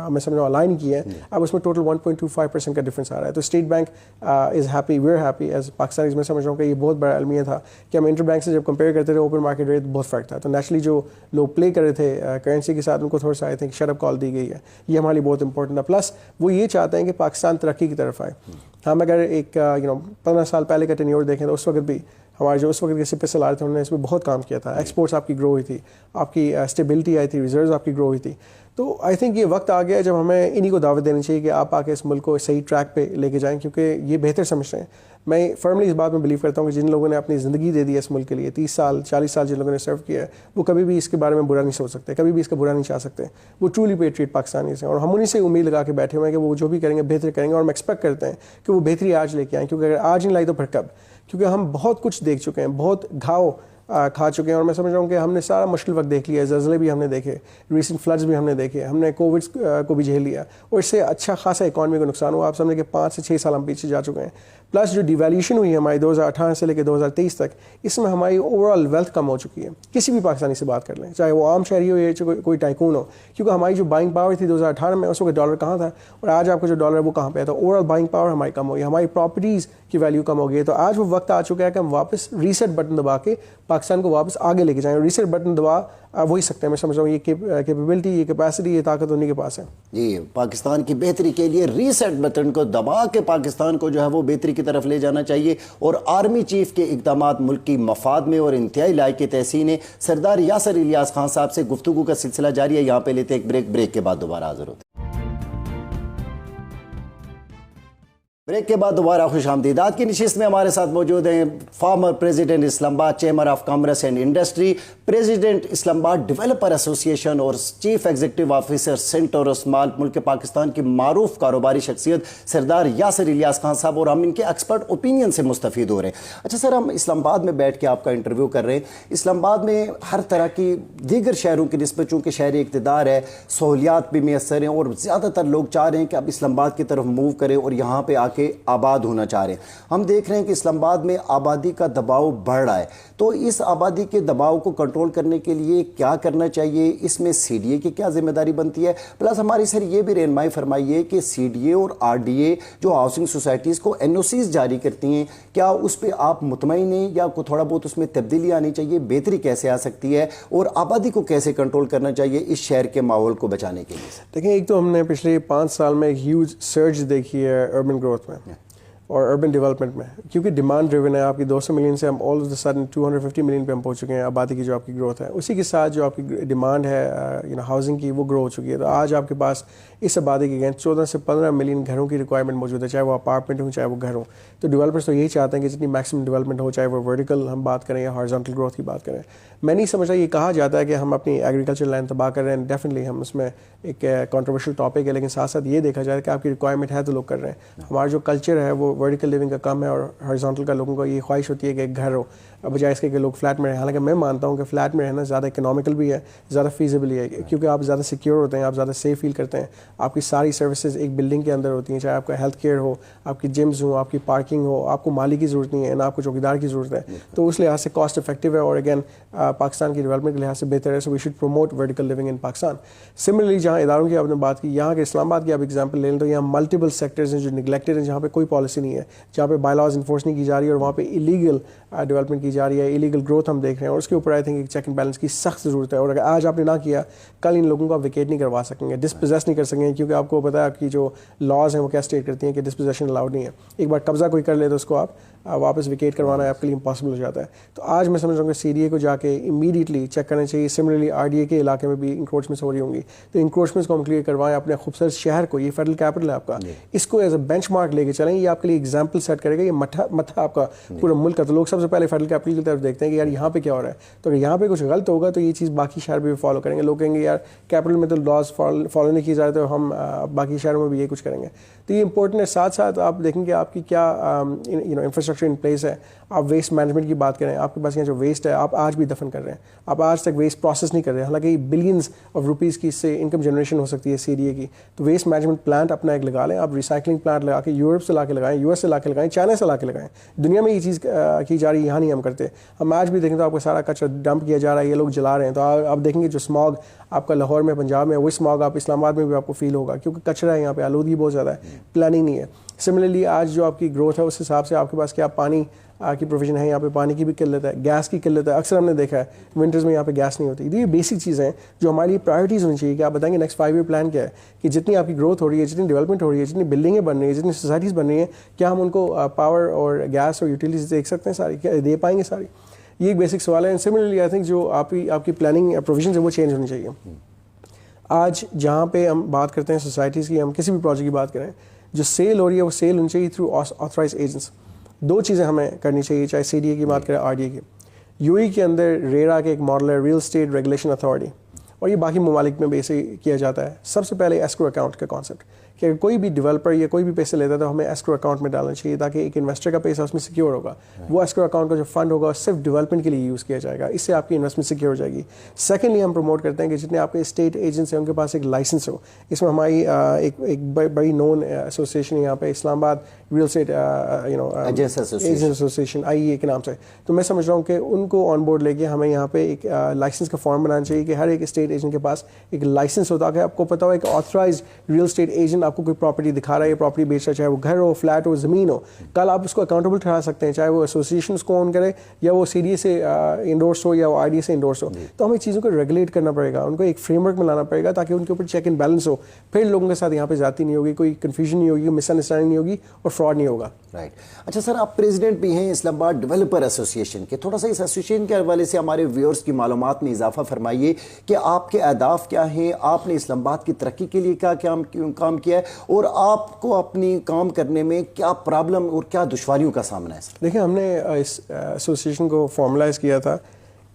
Speaker 2: میں سمجھ رہا ہوں الائن کیا ہے, اب اس میں ٹوٹل 1.25% کا ڈفرینس آ رہا ہے. تو state bank is happy, we are happy as Pakistani. میں سمجھ رہا ہوں کہ یہ بہت بڑا المیہ تھا کہ ہم انٹر بینک سے جب کمپیئر کرتے تھے اوپن مارکیٹ ریٹ بہت فرق تھا. تو نیچرلی جو لوگ پلے کر رہے تھے کرنسی کے ساتھ ان کو تھوڑا سا آئی تھنک شٹ اپ کال دی گئی ہے. یہ ہمارے لیے بہت امپورٹنٹ تھا. پلس وہ یہ چاہتے ہیں کہ پاکستان ترقی کی طرف آئے. ہم اگر ایک 15 سال پہلے کا ٹینیور دیکھیں تو اس وقت بھی ہمارے جو اس وقت کے SFSLR تھے انہوں نے اس میں بہت کام کیا تھا. ایکسپورٹس آپ کی گرو ہوئی تھی, آپ کی اسٹیبلٹی آئی تھی, ریزروز آپ کی گرو ہوئی تھی. تو آئی تھنک یہ وقت آ گیا جب ہمیں انہی کو دعوت دینی چاہیے کہ آپ آ کے اس ملک کو صحیح ٹریک پہ لے کے جائیں, کیونکہ یہ بہتر سمجھتے ہیں. میں فرملی اس بات میں بلیو کرتا ہوں کہ جن لوگوں نے اپنی زندگی دے دی ہے اس ملک کے لیے, 30 سال 40 سال جن لوگوں نے سرو کیا ہے, وہ کبھی بھی اس کے بارے میں برا نہیں سوچ سکتے, کبھی بھی اس کا برا نہیں چاہ سکتے. وہ ٹرولی پیٹریٹ پاکستانی ہیں, اور ہم انہیں سے امید لگا کے بیٹھے ہوئے ہیں کہ وہ جو بھی کریں گے بہتر کریں گے. اور ہم ایکسپیکٹ کرتے ہیں کہ وہ بہتری آج لے کے آئیں, کیونکہ اگر آج نہیں لائی تو پھر کب, کیونکہ ہم بہت کچھ دیکھ چکے ہیں, بہت گھاؤ کھا چکے ہیں. اور میں سمجھ رہا ہوں کہ ہم نے سارا مشکل وقت دیکھ لیا ہے, زلزلے بھی ہم نے دیکھے, ریسنٹ فلڈز بھی ہم نے دیکھے, ہم نے کووڈ کو بھی جھیل لیا, اور اس سے اچھا خاصا اکانومی کو نقصان ہوا. آپ سمجھیں کہ 5 سے 6 سال ہم پیچھے جا چکے ہیں. پلس جو ڈیویلیوشن ہوئی ہے ہماری 2018 سے لے کے 2023 تک, اس میں ہماری اوور آل ویلتھ کم ہو چکی ہے. کسی بھی پاکستانی سے بات کر لیں, چاہے وہ عام شہری ہو یا کوئی ٹائکون ہو, کیونکہ ہماری جو بائنگ پاور تھی 2018 میں, اس وقت ڈالر کہاں تھا اور آج آپ کا جو ڈالر ہے وہ کہاں پہ ہے. تو اوور آل بائنگ پاور ہماری کم ہوئی, ہماری پراپرٹیز کی ویلیو کم ہو گئی ہے. تو آج وہ وقت آ چکا ہے کہ ہم واپس ریسیٹ بٹن دبا کے پاکستان کو واپس آگے لے کے جائیں. ریسیٹ بٹن دبا وہی سکتے ہیں. میں سمجھ رہا ہوں یہ کیپیبلٹی, یہ کیپیسٹی, یہ طاقت انہیں کے پاس ہے.
Speaker 1: جی, پاکستان کی بہتری کے لیے ریسیٹ بٹن کو دبا کے پاکستان کو جو ہے وہ بہتری کی طرف لے جانا چاہیے. اور آرمی چیف کے اقدامات ملک کی مفاد میں اور انتہائی لائق تحسین ہے. سردار یاسر الیاس خان صاحب سے گفتگو کا سلسلہ جاری ہے. یہاں پہ لیتے ایک بریک کے بعد دوبارہ حاضر ہوتے ہیں. بریک کے بعد دوبارہ خوش آمدید. آج کی نشست میں ہمارے ساتھ موجود ہیں farmer president Islamabad, chairman of commerce and industry, president Islamabad developer association اور چیف ایگزیکٹو آفیسر سینٹر اور اسمال ملک پاکستان کی معروف کاروباری شخصیت سردار یاسر الیاس خان صاحب, اور ہم ان کے ایکسپرٹ اوپینین سے مستفید ہو رہے ہیں. اچھا سر, ہم اسلام آباد میں بیٹھ کے آپ کا انٹرویو کر رہے ہیں. اسلام آباد میں ہر طرح کی دیگر شہروں کی نسبت چونکہ شہری اقتدار ہے, سہولیات بھی میسر ہیں, اور زیادہ تر لوگ چاہ رہے ہیں کہ اب اسلام آباد کی طرف موو کریں اور یہاں پہ آ کے آباد ہونا چاہ رہے ہیں. ہم دیکھ رہے ہیں کہ اسلام آباد میں آبادی کا دباؤ بڑھ رہا ہے, تو اس آبادی کے دباؤ کو کنٹرول کرنے کے لیے کیا کرنا چاہیے, اس میں سی ڈی اے کی کیا ذمہ داری بنتی ہے, پلس ہماری سر یہ بھی رہنمائی فرمائیے کہ سی ڈی اے اور آر ڈی اے جو ہاؤسنگ سوسائٹیز کو این او سیز جاری کرتی ہیں, کیا اس پہ آپ مطمئن ہیں یا کو تھوڑا بہت اس میں تبدیلی آنی چاہیے, بہتری کیسے آ سکتی ہے, اور آبادی کو کیسے کنٹرول کرنا چاہیے اس شہر کے ماحول کو بچانے کے لیے؟
Speaker 2: دیکھیں, ایک تو ہم نے پچھلے 5 سال میں ایک ہیوج سرج دیکھی ہے اربن گروتھ میں اور اربن ڈیولپمنٹ میں, کیونکہ ڈیمانڈ ڈریون ہے. آپ کی 200 ملین سے ہم all of the sudden 250 million پہ ہم پہنچ چکے ہیں آبادی کی جو آپ کی گروتھ ہے. اسی کے ساتھ جو آپ کی ڈیمانڈ ہے ہاؤسنگ کی وہ گرو ہو چکی ہے. تو آج آپ کے پاس اس آبادی کے اگینسٹ 14 سے 15 ملین گھروں کی ریکوائرمنٹ موجود ہے, چاہے وہ اپارٹمنٹ ہوں چاہے وہ گھر ہوں. تو ڈیولپرس تو یہی چاہتے ہیں کہ جتنی میکسیمم ڈیولپمنٹ ہو, چاہے وہ ورٹیکل ہم بات کریں یا ہارزونٹل گروتھ کی بات کریں. میں نہیں سمجھتا یہ کہا جاتا ہے کہ ہم اپنی ایگریکلچر لینڈ تباہ کر رہے ہیں, ڈیفینیٹلی ہم اس میں ایک کنٹروورشل ٹاپک ہے, لیکن ساتھ ساتھ یہ دیکھا جائے کہ آپ کی ریکوائرمنٹ ہے تو لوگ کر رہے ہیں. ہمارا جو کلچر ہے وہ ورٹیکل لیونگ کا کم ہے اور ہارزونٹل کا لوگوں کو یہ خواہش ہوتی ہے کہ ایک گھر ہو بجائے اس کے کہ لوگ فلیٹ میں رہیں. حالانکہ میں مانتا ہوں کہ فلیٹ میں رہنا زیادہ اکنامیکل بھی ہے, زیادہ فیزیبل ہے, کیونکہ آپ زیادہ سیکیور ہوتے ہیں, آپ زیادہ سیف فیل کرتے ہیں. آپ کی ساری سروسز ایک بلڈنگ کے اندر ہوتی ہیں, چاہے آپ کا ہیلتھ کیئر ہو, آپ کی جمز ہوں, آپ کی پارکنگ ہو, آپ کو مالی کی ضرورت نہیں ہے, نہ آپ کو چوکیدار کی ضرورت ہے. تو اس لحاظ سے کاسٹ افیکٹو ہے اور اگین پاکستان کی ڈیولپمنٹ کے لحاظ سے بہتر ہے. So we should promote vertical living in Pakistan. Similarly جہاں اداروں کی آپ نے بات کی, یہاں کے اسلام آباد کی آپ ایگزامپل لے لیں تو یہاں ملٹیپل سیکٹرز ہیں جو نگلیکٹڈ ہیں, جہاں پہ کوئی پالیسی نہیں ہے, جہاں پہ بائی لاز انفورس نہیں کی جا رہی ہے, اور وہاں پہ ایلیگل ڈیولپمنٹ کی جا رہی ہے, ایلیگل گروتھ ہم دیکھ رہے ہیں. اور اس کے اوپر آئی تھنک ایک چیک اینڈ بیلنس کی سخت ضرورت ہے. اور اگر آج آپ نے نہ کیا, کل ان لوگوں کو آپ ویکیٹ نہیں کروا سکیں گے, ڈسپوزیس نہیں کر سکیں گے, کیونکہ آپ کو پتا ہے آپ کی جو لاز ہیں وہ کیا اسٹیٹ کرتی ہیں کہ ڈسپوزیشن الاؤڈ نہیں ہے. ایک بار قبضہ کوئی کر لے تو اس کو آپ واپس ویکیٹ کروانا ہے آپ کے لیے امپاسبل ہو جاتا ہے. تو آج میں سمجھ رہا ہوں کہ سی ڈی اے کو جا کے امیڈیٹلی چیک کرنا چاہیے. سملرلی آر ڈی اے کے علاقے میں بھی انکروچمنٹس ہو رہی ہوں گی, تو انکروچمنٹس کو ہم کلیئر کروائیں. اپنے خوبصورت شہر کو, یہ فیڈرل کیپٹل ہے آپ کا, اس کو ایز اے بینچ مارک لے کے چلیں. یہ آپ کے لیے ایگزامپل سیٹ کرے گا, یہ متھا آپ کا پورا ملک کا. تو لوگ سب سے پہلے فیڈرل کیپٹل کی طرف دیکھتے ہیں کہ یار یہاں پہ کیا ہو رہا ہے, تو اگر یہاں پہ کچھ غلط ہوگا تو یہ چیز باقی شہر بھی فالو کریں گے. لوگ کہیں گے یار کیپٹل میں تو لاز فالو نہیں کی جا رہے, تو ہم باقی شہروں میں بھی یہ کچھ کریں گے. تو یہ امپورٹنٹ ہے. ساتھ ساتھ آپ دیکھیں کہ آپ کی کیا انفراسٹرکچر ان پلیس ہے. آپ ویسٹ مینجمنٹ کی بات کریں, آپ کے پاس یہاں جو ویسٹ ہے آپ آج بھی دفن کر رہے ہیں, آپ آج تک ویسٹ پروسیس نہیں کر رہے ہیں. حالانکہ بلینز آف روپیز کی اس سے انکم جنریشن ہو سکتی ہے سی ڈی اے کی. تو ویسٹ مینجمنٹ پلانٹ اپنا ایک لگا لیں. آپ ریسائکلنگ پلانٹ لگا کے یورپ سے لا کے لگائیں, یو ایس سے لا کے لگائیں, چائنا سے لا کے لگائیں. دنیا میں یہ چیز کی جا رہی ہے, یہاں نہیں ہم کرتے. ہم آج بھی دیکھیں تو آپ کا سارا کچرا ڈمپ کیا جا رہا ہے, یہ لوگ جلا رہے ہیں. تو آپ دیکھیں گے جو اسماگ آپ کا لاہور میں, پنجاب میں, وہ اسماگ آپ اسلام آباد میں بھی آپ کو فیل ہوگا, کیونکہ کچرا ہے یہاں پہ, آلودگی بہت زیادہ ہے, پلاننگ نہیں ہے. سملرلی آج جو آپ کی گروتھ ہے اس حساب سے آپ کے پاس کیا پانی کی پروویژن ہے. یہاں پہ پانی کی بھی قلت ہے, گیس کی قلت ہے. اکثر ہم نے دیکھا ہے ونٹرز میں یہاں پہ گیس نہیں ہوتی. یہ بیسک چیزیں ہیں جو ہماری لیے پرائرٹیز ہونی چاہیے کہ آپ بتائیں گے نیکسٹ 5 ایئر پلان کیا ہے, کہ جتنی آپ کی گروتھ ہو رہی ہے, جتنی ڈیولپمنٹ ہو رہی ہے, جتنی بلڈنگیں بن رہی ہیں, جتنی سوسائٹیز بن رہی ہیں, کیا ہم ان کو پاور اور گیس اور یوٹیلیٹیز دیکھ سکتے ہیں ساری, کیا دے پائیں گے ساری. یہ ایک بیسک سوال ہے. اینڈ سملرلی آئی تھنک جو آپ کی پلاننگ پروویژنز ہے وہ چینج ہونی چاہیے. آج جہاں پہ ہم بات کرتے ہیں سوسائٹیز کی, ہم کسی بھی پروجیکٹ کی بات کریں, جو سیل ہو رہی ہے وہ سیل ہونی چاہیے تھرو آتھرائز ایجنٹس. 2 چیزیں ہمیں کرنی چاہیے, چاہے سی ڈی اے کی بات کریں, آر ڈی اے کی. یو ای کے اندر ریرا کے ایک ماڈل ہے, ریئل اسٹیٹ ریگولیشن اتھارٹی, اور یہ باقی ممالک میں بھی ایسے کیا جاتا ہے. سب سے پہلے اسکرو اکاؤنٹ کا کانسیپٹ, کہ اگر کوئی بھی ڈیولپر یا کوئی بھی پیسے لیتا ہے تو ہمیں اسکرو اکاؤنٹ میں ڈالنا چاہیے, تاکہ ایک انویسٹر کا پیسہ اس میں سیکیور ہوگا. وہ اسکرو اکاؤنٹ کا جو فنڈ ہوگا صرف ڈیولپمنٹ کے لیے یوز کیا جائے گا, اس سے آپ کی انویسٹمنٹ سیکیور ہو جائے گی. سیکنڈلی ہم پروموٹ کرتے ہیں کہ جتنے آپ کے اسٹیٹ ایجنٹس ہیں ان کے پاس ایک لائسنس ہو. اس میں ہماری ایک بڑی نون ایسوسیشن یہاں پہ اسلام آباد real estate agent association IEA کے نام سے. تو میں سمجھ رہا ہوں کہ ان کو آن بورڈ لے کے ہمیں یہاں پہ ایک لائسنس کا فارم بنانا چاہیے, کہ ہر ایک اسٹیٹ ایجنٹ کے پاس ایک لائسنس ہوتا ہے. آپ کو پتا ہو ایک آتھرائزڈ ریئل اسٹیٹ ایجنٹ آپ کو کوئی پراپرٹی دکھا رہا ہے, پراپرٹی بیچ رہا ہے, چاہے وہ گھر ہو, فلیٹ ہو, زمین ہو, کل آپ اس کو اکاؤنٹیبل ٹھہرا سکتے ہیں, چاہے وہ ایسوسیشن اس کو آن کرے یا وہ سی ڈی اے سے انڈورس ہو یا وہ آر ڈی اے سے انڈورس ہو. تو ہمیں چیزوں کو ریگولیٹ کرنا پڑے گا, ان کو ایک فریم ورک میں لانا پڑے گا, تاکہ ان کے اوپر چیک اینڈ بیلنس ہو. پھر لوگوں کے ساتھ یہاں پہ زیادتی نہیں ہوگی, کوئی کنفیوژن نہیں ہوگی, مس انڈرسٹینڈنگ نہیں ہوگی اور فراڈ نہیں ہوگا.
Speaker 1: رائٹ. اچھا سر, آپ پریزیڈنٹ بھی ہیں اسلام آباد ڈیولپر ایسوسیشن کے. تھوڑا سا اس ایسوسیشن کے حوالے سے ہمارے ویورز کی معلومات میں اضافہ فرمائیے کہ آپ کے اہداف کیا ہیں, آپ نے اسلام آباد کی ترقی کے لیے کیا کام کیا ہے, اور آپ کو اپنی کام کرنے میں کیا پرابلم اور کیا دشواریوں کا سامنا ہے.
Speaker 2: دیکھیں, ہم نے اس ایسوسیشن کو فارملائز کیا تھا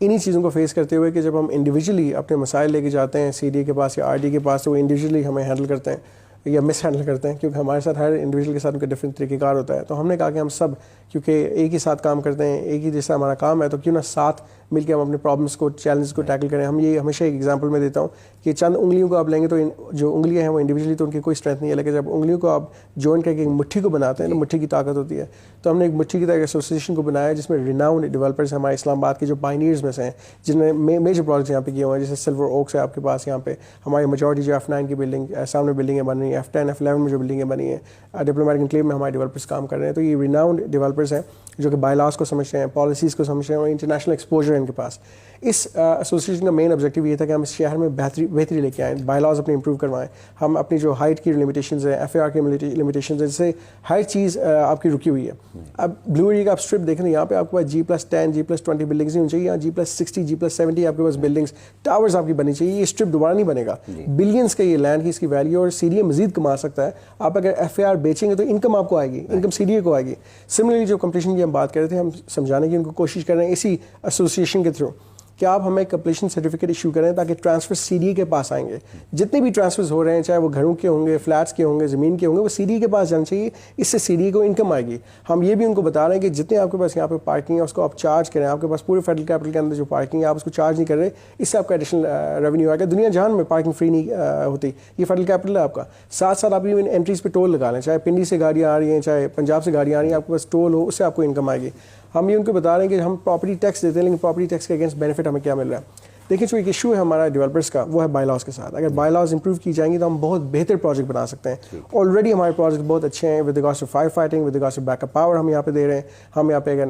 Speaker 2: انہی چیزوں کو فیس کرتے ہوئے کہ جب ہم انڈیویجولی اپنے مسائل لے کے جاتے ہیں سی ڈی اے کے پاس یا آر ڈی کے پاس, تو وہ انڈیویجولی ہمیں ہینڈل کرتے ہیں. یا مس ہینڈل کرتے ہیں, کیونکہ ہمارے ساتھ ہر انڈیویجول کے ساتھ ان کا ڈفرینٹ طریقہ کار ہوتا ہے. تو ہم نے کہا کہ ہم سب کیونکہ ایک ہی ساتھ کام کرتے ہیں, ایک ہی جیسا ہمارا کام ہے, تو کیوں نہ ساتھ مل کے ہم اپنے پرابلمس کو, چیلنجز کو ٹیکل کریں. ہم یہ ہمیشہ ایک ایگزامپل میں دیتا ہوں کہ چند انگلیوں کو آپ لیں گے تو جو انگلیاں ہیں وہ انڈیویجولی تو ان کی کوئی اسٹرینتھ نہیں ہے, لیکن جب انگلیوں کو آپ جوائن کر کے ایک مٹھی کو بناتے ہیں تو مٹھی کی طاقت ہوتی ہے. تو ہم نے ایک مٹھی کی طرح ایسوسیشن کو بنایا جس میں ریناؤنڈ ڈیولپرز ہمارے اسلام آباد کے جو پائنیئرز میں سے ہیں, جن نے میجر پروجیکٹس یہاں پہ کیے ہوئے ہیں, جیسے سلور اوکس ہے آپ کے پاس یہاں پہ, ہماری میجورٹی جو F9 کی بلڈنگ سامنے بلڈنگیں بن رہی ہیں, F10 F11 میں جو بلڈنگیں بنی ہیں, ڈپلومیٹک انکلیو میں ہمارے ڈیولپرز کام کر رہے ہیں. تو یہ ریناؤنڈ ڈیولپرز ہیں جو کہ بائی لاس کو سمجھتے ہیں, پالیسیز کو سمجھتے ہیں, اور انٹرنیشنل ایکسپوجر ہے ان کے پاس. اس ایسوسیشن کا مین آبجیکٹیو یہ تھا کہ ہم اس شہر میں بہتری لے کے آئیں, بائی لاز اپنے امپروو کروائیں. ہم اپنی جو ہائٹ کی لمیٹیشنز ہیں, FAR کی لمیٹیشنز ہیں, جس سے ہر چیز آپ کی رکی ہوئی ہے. اب بلو ایریا کا آپ اسٹرپ دیکھیں یہاں پہ آپ کے پاس G+10 G+20 بلڈنگز نہیں ہونی چاہیے, یہاں G+60 G+70 آپ کے پاس بلڈنگس ٹاورز آپ کی بنی چاہیے. یہ اسٹرپ دوبارہ نہیں بنے گا, بلینس کا یہ لینڈ کی اس کی ویلیو, اور CDA مزید کما سکتا ہے. آپ اگر FAR بیچیں گے تو انکم آپ کو آئے گی, انکم CDA کو آئے گی. سملرلی جو کمپلیشن کی ہم بات کر رہے تھے, ہم سمجھانے کی ان کو کوشش کر رہے ہیں اسی ایسوسیشن کے تھرو کہ آپ ہمیں کمپلیشن سرٹیفکیٹ ایشو کریں تاکہ ٹرانسفر CDA کے پاس آئیں گے. جتنے بھی ٹرانسفرز ہو رہے ہیں, چاہے وہ گھروں کے ہوں گے, فلیٹس کے ہوں گے, زمین کے ہوں گے, وہ CDA کے پاس جانا چاہیے. اس سے CDA کو انکم آئے گی. ہم یہ بھی ان کو بتا رہے ہیں کہ جتنے آپ کے پاس یہاں پہ پارکنگ ہے اس کو آپ چارج کریں. آپ کے پاس پورے فیڈرل کیپٹل کے اندر جو پارکنگ ہے آپ اس کو چارج نہیں کر رہے, اس سے آپ کا ایڈیشنل ریونیو آئے گا. دنیا جہان میں پارکنگ فری نہیں ہوتی, یہ فیڈرل کیپٹل ہے آپ کا. ساتھ ساتھ آپ ایون انٹریز پہ ٹول لگا لیں, چاہے پنڈی سے گاڑیاں آ رہی ہیں, چاہے پنجاب سے گاڑیاں آ رہی ہیں, آپ کے پاس ٹول ہو, اس سے آپ کو انکم آئے گی. ہم یہ ان کو بتا رہے ہیں کہ ہم پراپرٹی ٹیکس دیتے ہیں, لیکن پراپرٹی ٹیکس کے اگینسٹ بینیفٹ ہمیں کیا مل رہا ہے. دیکھیں جو ایک ایشو ہے ہمارا ڈیولپرس کا, وہ ہے بائی لاز کے ساتھ. اگر بائی لاز امپروو کی جائیں گی تو ہم بہت بہتر پروجیکٹ بنا سکتے ہیں. آلریڈی ہمارے پروجیکٹ بہت اچھے ہیں with regards to fire fighting, with regards to back up power ہم یہاں پہ دے رہے ہیں. ہم یہاں پہ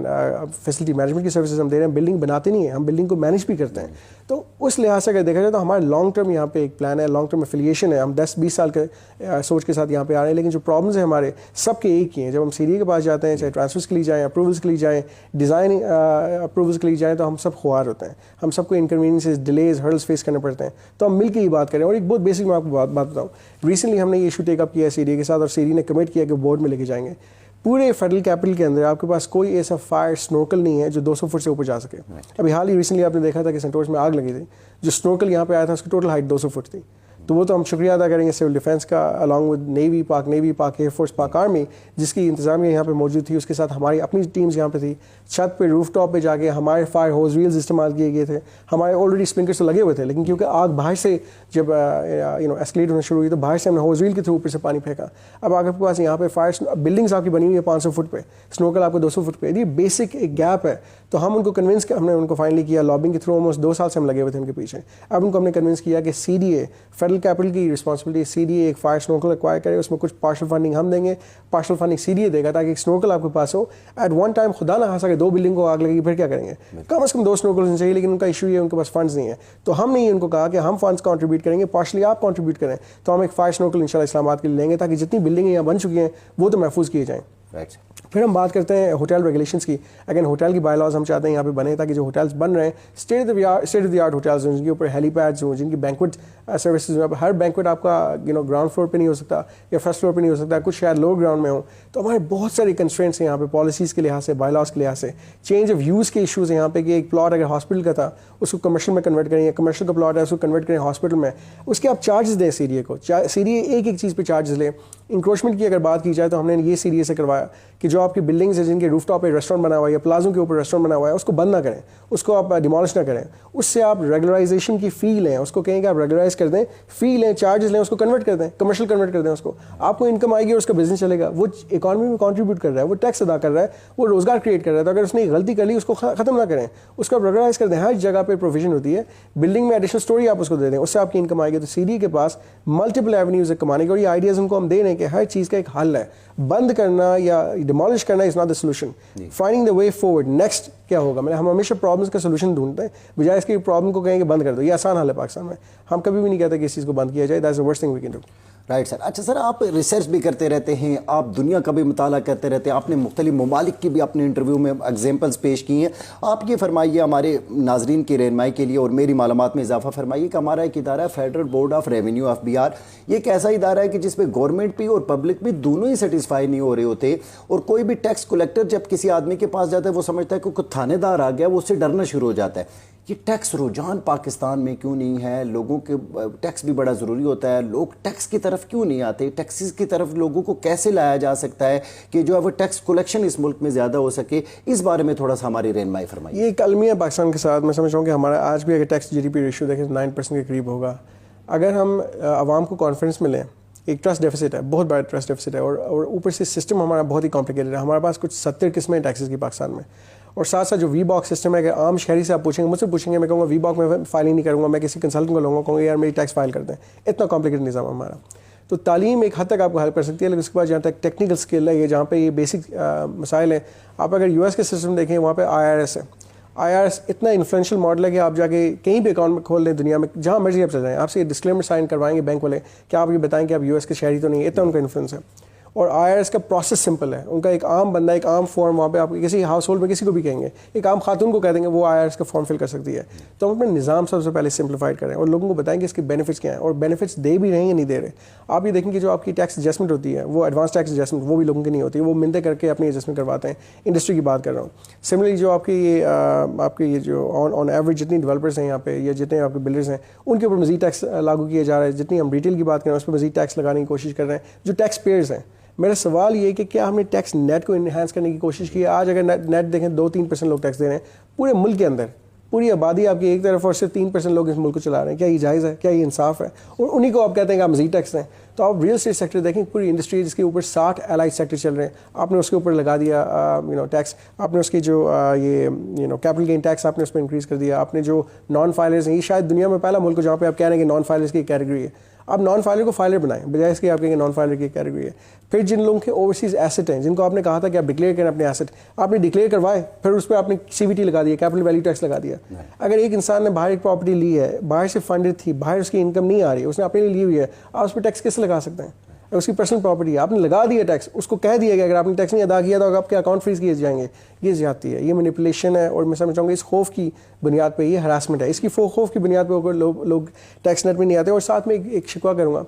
Speaker 2: فیسلٹی مینجمنٹ کی سروسز ہم دے رہے ہیں. بلڈنگ بناتے نہیں ہیں, ہم بلڈنگ کو مینیج بھی کرتے ہیں. تو اس لحاظ سے اگر دیکھا جائے تو ہمارا لانگ ٹرم یہاں پہ ایک پلان ہے, لانگ ٹرم افیلیشن ہے. ہم 10-20 سال کے سوچ کے ساتھ یہاں پہ آ رہے ہیں, لیکن جو پرابلمس ہیں ہمارے سب کے ایک ہی ہیں. جب ہم CDA کے پاس جاتے ہیں, چاہے ٹرانسفرس کے لیے جائیں, اپروولس کے لیے جائیں, ڈیزائن اپروولس کے لیے جائیں, تو ہم سب خوار ہوتے ہیں. ہم سب کو انکنوینئنسز, ڈیلیز, ہرڈلس فیس کرنے پڑتے ہیں. تو ہم مل کے یہ بات کریں. اور ایک بہت بیسک میں آپ کو بات بتاؤں, ریسنٹلی ہم نے یہ ایشو ٹیک اپ کیا ہے CDA کے ساتھ, اور CDA نے کمٹ کیا کہ بورڈ میں لے کے جائیں گے. پورے فیڈرل کیپٹل کے اندر آپ کے پاس کوئی ایسا فائر سنوکل نہیں ہے جو 200 فٹ سے اوپر جا سکے. ابھی حال ہی ریسنٹلی آپ نے دیکھا تھا کہ سینٹورس میں آگ لگی تھی, جو سنوکل یہاں پہ آیا تھا اس کی ٹوٹل ہائٹ 200 فٹ تھی. تو وہ تو ہم شکریہ ادا کریں گے سول ڈیفینس کا, along with نیوی, پاک ایئر فورس, پاک آرمی, جس کی انتظامیہ یہاں پہ موجود تھی. اس کے ساتھ ہماری اپنی ٹیمز یہاں پہ تھی. چھت پہ, روف ٹاپ پہ جا کے ہمارے فائر ہوز ویلز استعمال کیے گئے تھے. ہمارے آلریڈی اسپرنکلرز تو لگے ہوئے تھے, لیکن کیونکہ آگ باہر سے جب ایسکلیٹ ہونا شروع ہوئی تو باہر سے ہم نے ہوز ویل کے تھرو اوپر سے پانی پھینکا. اب آپ کے پاس یہاں پہ فائر بلڈنگس آپ کی بنی ہوئی ہے 500 فٹ پہ, سنوکل آپ کو 200 فٹ پہ. یہ بیسک ایک گیپ ہے. تو ہم ان کو کنونس ہم نے ان کو فائنلی کیا لابنگ کے تھرو, آلموسٹ 2 سال سے ہم لگے ہوئے تھے ان کے پیچھے. اب ان کو ہم نے کنونس کیا کہ CDA فیڈرل کیپٹل کی رسپانسبلٹی, CDA ایک فائر سنوکل ایکوائر کرے, اس میں کچھ پارشل فنڈنگ ہم دیں گے, پارشل فنڈنگ CDA دے گا, تاکہ ایک سنوکل آپ کے پاس ہو. ایٹ ون ٹائم خدا نہ خاصا کہ 2 بلڈنگ کو آگ لگے گی, پھر کیا کریں گے؟ کم از کم 2 سنوکلز ہونے چاہیے. لیکن ان کا ایشو یہ ہے ان کے پاس فنڈز نہیں ہے. تو ہم نے ان کو کہا کہ ہم فنڈز کنٹریبیوٹ کریں گے, پارشلی آپ کنٹریبیوٹ کریں. تو ہم ایک فائر سنوکل انشاءاللہ اسلام آباد کے لیے لیں گے, تاکہ جتنی بلڈنگیں یہاں بن چکی ہیں وہ تو محفوظ کیے جائیں. پھر ہم بات کرتے ہیں ہوٹل ریگولیشنس کی. اگین ہوٹل کی بائی لاز ہم چاہتے ہیں یہاں پہ بنے, تاکہ جو ہوٹلس بن رہے ہیں state of the art hotels ہوں, جن کے اوپر ہیلی پیڈز ہوں, جن کی بینکوٹ سروسز ہوں. ہر بینکوٹ آپ کا گراؤنڈ فلور پہ نہیں ہو سکتا یا فرسٹ فلور پہ نہیں ہو سکتا, کچھ شاید لو گراؤنڈ میں ہوں. تو ہمارے بہت ساری کنسٹرینٹس ہیں یہاں پہ, پالیسیز کے لحاظ سے, بائی لاز کے لحاظ سے. چینج آف یوز کے ایشوز ہیں یہاں پہ, کہ ایک پلاٹ اگر ہاسپٹل کا تھا اس کو کمرشل میں کنورٹ کریں, یا کمرشل کا پلاٹ ہے اس کو کنورٹ کریں ہاسپٹل میں, اس کے آپ چارجز دیں CDA کو. CDA ایک چیز پہ چارجز لیں. انکروچمنٹ کی اگر بات کی جائے تو ہم نے یہ CDA سے کروایا کہ جو آپ کی بلڈنگز ہیں جن کے روف ٹاپ پہ ریسٹورینٹ بنا ہوا ہے یا پلازوں کے اوپر ریسٹورینٹ بنا ہوا ہے, اس کو بند نہ کریں, اس کو آپ ڈیمالش نہ کریں. اس سے آپ ریگولرائزیشن کی فی لیں, اس کو کہیں کہ آپ ریگولرائز کر دیں, فی لیں, چارجز لیں, اس کو کنورٹ کر دیں, کمرشل کنورٹ کر دیں. اس کو آپ کو انکم آئے گی اور اس کا بزنس چلے گا. وہ اکانومی میں کنٹریبیوٹ کر رہا ہے, وہ ٹیکس ادا کر رہا ہے, وہ روزگار کریٹ کر رہا ہے. تو اگر اس نے غلطی کر لی اس کو ختم نہ کریں, اس کو آپ ریگولرائز کر دیں. ہر جگہ پہ پروویژن ہوتی ہے, بلڈنگ میں ایڈیشنل اسٹوری آپ اس کو دے دیں, اس سے آپ کی انکم آئے گی. تو CDA کے پاس ملٹیپل ایونیوز ہے کمانے کے, اور یہ آئیڈیاز ان کو ہم دے رہے ہیں کہ ہر چیز کا ایک حل ہے. بند کرنا یا ڈیمالش کرنا is not the solution. Finding the way forward, next کیا ہوگا. ہم ہمیشہ پرابلمس کا سولوشن ڈھونڈتے ہیں, بجائے اس کی پرابلم کو کہیں کہ بند کر دو. یہ آسان حل ہے پاکستان میں. ہم کبھی بھی نہیں کہتے کہ اس چیز کو بند کیا جائے. That's the worst thing we can do.
Speaker 1: Right sir. اچھا سر, آپ ریسرچ بھی کرتے رہتے ہیں, آپ دنیا کا بھی مطالعہ کرتے رہتے ہیں, آپ نے مختلف ممالک کی بھی اپنے انٹرویو میں ایگزامپلس پیش کی ہیں. آپ یہ فرمائیے ہمارے ناظرین کی رہنمائی کے لیے اور میری معلومات میں اضافہ فرمائیے کہ ہمارا ایک ادارہ ہے federal board of revenue FBR. یہ ایک ایسا ادارہ ہے کہ جس پہ گورنمنٹ بھی اور پبلک بھی دونوں ہی سیٹسفائی نہیں ہو رہے ہوتے, اور کوئی بھی ٹیکس کلیکٹر جب کسی آدمی کے پاس جاتا ہے وہ سمجھتا ہے کہ کوئی تھانے دار آ گیا, وہ اس سے ڈرنا شروع ہو جاتا ہے. یہ ٹیکس رجحان پاکستان میں کیوں نہیں ہے؟ لوگوں کے ٹیکس بھی بڑا ضروری ہوتا ہے, لوگ ٹیکس کی طرف کیوں نہیں آتے؟ ٹیکسز کی طرف لوگوں کو کیسے لایا جا سکتا ہے کہ جو ہے وہ ٹیکس کلیکشن اس ملک میں زیادہ ہو سکے؟ اس بارے میں تھوڑا سا ہماری رہنمائی فرمائیے.
Speaker 2: یہ ایک المیہ پاکستان کے ساتھ. میں سمجھ رہا ہوں کہ ہمارا آج بھی اگر tax G D P ratio دیکھیں 9% کے قریب ہوگا. اگر ہم عوام کو کانفیڈنس میں لیں, ایک ٹرسٹ ڈیفیسٹ ہے, بہت بڑا ٹرسٹ ڈیفیسٹ ہے, اور اوپر سے سسٹم ہمارا بہت ہی کمپلیکیٹڈ ہے. ہمارے پاس کچھ 70 قسمیں ٹیکسز کی پاکستان میں, اور ساتھ ساتھ جو وی باک سسٹم ہے, اگر عام شہری سے آپ پوچھیں گے, مجھ سے پوچھیں گے, میں کہوں گا وی باک میں فائل نہیں کروں گا, میں کسی کنسلٹنٹ کو لوں گا, کہوں گا یار میری ٹیکس فائل کر دیں. اتنا کمپلیکیٹڈ نظام ہمارا. تو تعلیم ایک حد تک آپ کو ہیلپ کر سکتی ہے, لیکن اس کے بعد جہاں تک ٹیکنیکل اسکل ہے, یہ جہاں پہ یہ بیسک مسائل ہیں. آپ اگر US کے سسٹم دیکھیں, وہاں پہ IRS ہے. IRS اتنا انفلوئنشل ماڈل ہے کہ آپ جا کے کہیں بھی اکاؤنٹ میں کھول دیں دنیا میں, جہاں مرضی آپ چل جائیں, آپ سے یہ ڈسکلیمر سائن کروائیں گے بینک والے کہ آپ یہ بتائیں کہ آپ US کے شہری تو نہیں. اتنا ان کا انفلوئنس ہے. اور IRS کا پروسیس سمپل ہے. ان کا ایک عام بندہ, ایک عام فارم, وہاں پہ آپ کسی ہاؤس ہولڈ میں کسی کو بھی کہیں گے, ایک عام خاتون کو کہہ دیں گے وہ IRS کا فارم فل کر سکتی ہے. تو ہم اپنا نظام سب سے پہلے سمپلیفائڈ کریں اور لوگوں کو بتائیں کہ اس کے بینیفٹس کیا ہیں, اور بینیفٹس دے بھی رہے ہیں یا نہیں دے رہے. آپ یہ دیکھیں کہ جو آپ کی ٹیکس ایڈجسٹمنٹ ہوتی ہے, وہ ایڈوانس ٹیکس ایڈجسٹمنٹ, وہ بھی لوگوں کی نہیں ہوتی, وہ منتیں کر کے اپنی ایڈجسٹمنٹ کرواتے ہیں. انڈسٹری کی بات کر رہا ہوں. سملرلی جو آپ کے یہ جو آن ایوریج جتنی ڈیولپرز ہیں یہاں پہ, یا جتنے آپ کے بلڈرز ہیں, ان کے اوپر مزید ٹیکس لاگو کیا جا رہا ہے. جتنی ہم ریٹیل کی بات کر رہے ہیں اس پہ مزید ٹیکس لگانے کی کوشش کر رہے ہیں جو ٹیکس پیئرز ہیں. میرا سوال یہ ہے کہ کیا ہم نے ٹیکس نیٹ کو انہینس کرنے کی کوشش کی ہے؟ آج اگر نیٹ دیکھیں 2-3% لوگ ٹیکس دے رہے ہیں پورے ملک کے اندر, پوری آبادی آپ کی ایک طرف, اور صرف 3% لوگ اس ملک کو چلا رہے ہیں. کیا یہ جائز ہے؟ کیا یہ انصاف ہے؟ اور انہی کو آپ کہتے ہیں کہ آپ مزید ٹیکس دیں. تو آپ ریئل اسٹیٹ سیکٹر دیکھیں, پوری انڈسٹری جس کے اوپر 60 الائڈ سیکٹر چل رہے ہیں, آپ نے اس کے اوپر لگا دیا ٹیکس. آپ نے اس کی جو یہ کیپٹل گین ٹیکس آپ نے اس پہ انکریز کر دیا. آپ نے جو نان فائلرز ہیں, یہ شاید دنیا میں پہلا ملک جہاں پہ آپ کہہ رہے ہیں کہ نان فائلرز کی کیٹیگری ہے. آپ نان فائلر کو فائلر بنائیں, بجائے اس کے آپ کہیں گے نان فائلر کی کیٹیگری ہے. پھر جن لوگوں کے اوورسیز ایسٹ ہیں, جن کو آپ نے کہا تھا کہ آپ ڈکلیئر کریں اپنے ایسٹ, آپ نے ڈکلیئر کروائے, پھر اس پہ آپ نے CVT لگا دیا, کیپٹل ویلیو ٹیکس لگا دیا. اگر ایک انسان نے باہر ایک پراپرٹی لی ہے, باہر سے فنڈڈ تھی, باہر اس کی انکم نہیں آ رہی, اس نے اپنے لیے لی ہوئی ہے, آپ اس پہ ٹیکس کیسے لگا سکتے ہیں؟ اس کی پرسنل پراپرٹی ہے, آپ نے لگا دیا ٹیکس, اس کو کہہ دیا کہ اگر آپ نے ٹیکس نہیں ادا کیا تو آپ کے اکاؤنٹ فریز کیے جائیں گے. یہ زیادتی ہے, یہ مینیپولیشن ہے. اور میں سمجھ چاہوں گا اس خوف کی بنیاد پہ یہ ہراسمنٹ ہے. اس کی خوف کی بنیاد پہ لوگ ٹیکس نیٹ میں نہیں آتے. اور ساتھ میں ایک شکوہ کروں گا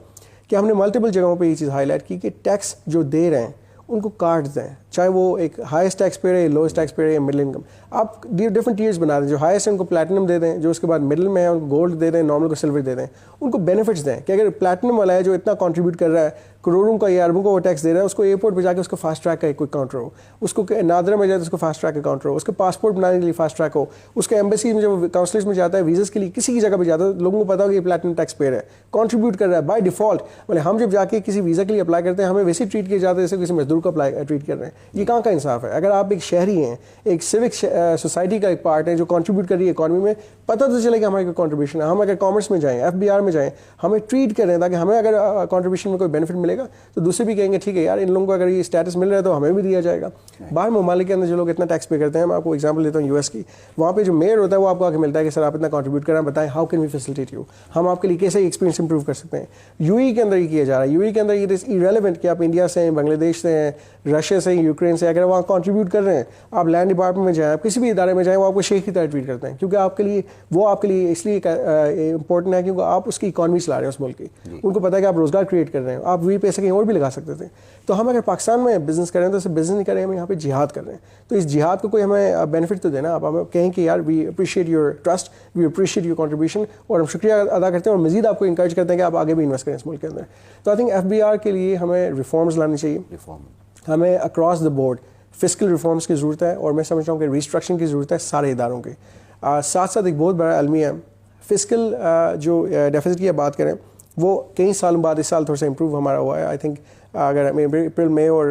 Speaker 2: کہ ہم نے ملٹیپل جگہوں پہ یہ چیز ہائی لائٹ کی کہ ٹیکس جو دے رہے ہیں ان کو کارڈ دیں, چاہے وہ ایک ہائیسٹ ٹیکس پیئر ہے, لوئسٹ ٹیکس پیئر ہے, یا مڈل انکم. آپ ڈفرنٹ ٹیئرز بنا دیں. جو ہائیسٹ ہے ان کو پلیٹینم دے دیں, جو اس کے بعد مڈل میں ہے ان کو گولڈ دے دیں, نارمل کو سلور دے دیں. ان کو بینیفٹس دیں کہ اگر پلیٹینم والا ہے جو اتنا کنٹریبیوٹ کر رہا ہے, کروڑوں کا یا اربوں کا وہ ٹیکس دے رہا ہے, اس کو ایئرپورٹ پہ جا کے اس کو فاسٹ ٹریک کا کوئی کاؤنٹر ہو, اس کو نادرا میں جائے تو اس کو فاسٹ ٹریک کا کاؤنٹر ہو, اس کے پاسپورٹ بنانے کے لیے فاسٹ ٹریک ہو, اس کے ایمبیسی میں جب کاؤنسلرز میں جاتا ہے ویزز کے لیے, کسی کی جگہ پہ جاتا ہے, لوگوں کو پتا ہو کہ یہ پلیٹینم ٹیکس پیئر ہے, کنٹریبیوٹ کر رہا ہے بائی ڈیفالٹ. مطلب ہم جب جا کے کسی ویزا کے لیے اپلائی کرتے ہیں, ہمیں ویسے ٹریٹ کیا جاتا ہے جیسے کسی مزدور کو ٹریٹ کر رہے ہیں. یہ کہاں کا انصاف ہے؟ اگر آپ ایک شہری ہیں, ایک سیوک سوسائٹی کا ایک پارٹ ہے جو کنٹریبیوٹ کر رہی ہے اکانومی میں, پتہ تو چلے کہ ہماری کوئی کنٹریبیوشن ہے. ہم اگر کامرس میں جائیں, FBR میں جائیں, ہمیں ٹریٹ کریں تاکہ ہمیں اگر کنٹریبیوشن میں کوئی بینیفٹ ملے گا تو دوسرے بھی کہیں گے ٹھیک ہے یار, ان لوگوں کو اگر یہ اسٹیٹس مل رہا ہے تو ہمیں بھی دیا جائے گا. باہر ممالک کے اندر جو لوگ اتنا ٹیکس پے کرتے ہیں, میں آپ کو ایگزامپل دیتا ہوں US کی, وہاں پہ جو میئر ہوتا ہے وہ آپ کو آ کے ملتا ہے کہ سر آپ اتنا کنٹریبیوٹ کریں, بتائیں how can we facilitate you, ہم آپ کے لیے کیسے ایکسپیرینس امپروو کر سکتے ہیں. UAE کے اندر یہ کیا جا رہا ہے. UAE کے اندر اٹ از ایریلیونٹ کہ آپ انڈیا سے ہیں, بنگلہ دیش سے ہیں, رشیا سے ہیں, یوکرین سے, اگر وہاں کنٹریبیوٹ کر رہے ہیں, آپ لینڈ ڈپارٹمنٹ میں جائیں, آپ کسی بھی ادارے میں جائیں, وہ آپ کو شیخ کی طرح ٹریٹ کرتے ہیں, کیونکہ آپ کے لیے وہ آپ کے لیے اس لیے امپورٹنٹ ہے کیونکہ آپ اس کی اکانومی چلا رہے ہیں اس ملک کی. ان کو پتا ہے کہ آپ روزگار کریٹ کر رہے ہیں, آپ وہی پیسے کہیں اور بھی لگا سکتے تھے. تو ہم اگر پاکستان میں بزنس کریں تو اسے بزنس نہیں کریں, ہم یہاں پہ جہاد کر رہے ہیں. تو اس جہاد کو کوئی ہمیں بینیفٹ تو دینا. آپ ہمیں کہیں کہ یار we appreciate your trust, we appreciate your contribution, اور ہم شکریہ ادا کرتے ہیں اور مزید آپ کو انکریج کرتے ہیں کہ آپ آگے بھی انویسٹ کریں اس ملک کے اندر. تو آئی تھنک FBR کے لیے ہمیں ریفارمز لانے چاہیے. ہمیں across the board fiscal reforms کی ضرورت ہے, اور میں سمجھتا ہوں کہ ریسٹرکچرنگ کی ضرورت ہے سارے اداروں کے. ساتھ ساتھ ایک بہت بڑا المیہ فسکل جو ڈیفیسٹ کی بات کریں, وہ کئی سالوں بعد اس سال تھوڑا سا امپروو ہمارا ہوا ہے. آئی تھنک اگر اپریل مئی اور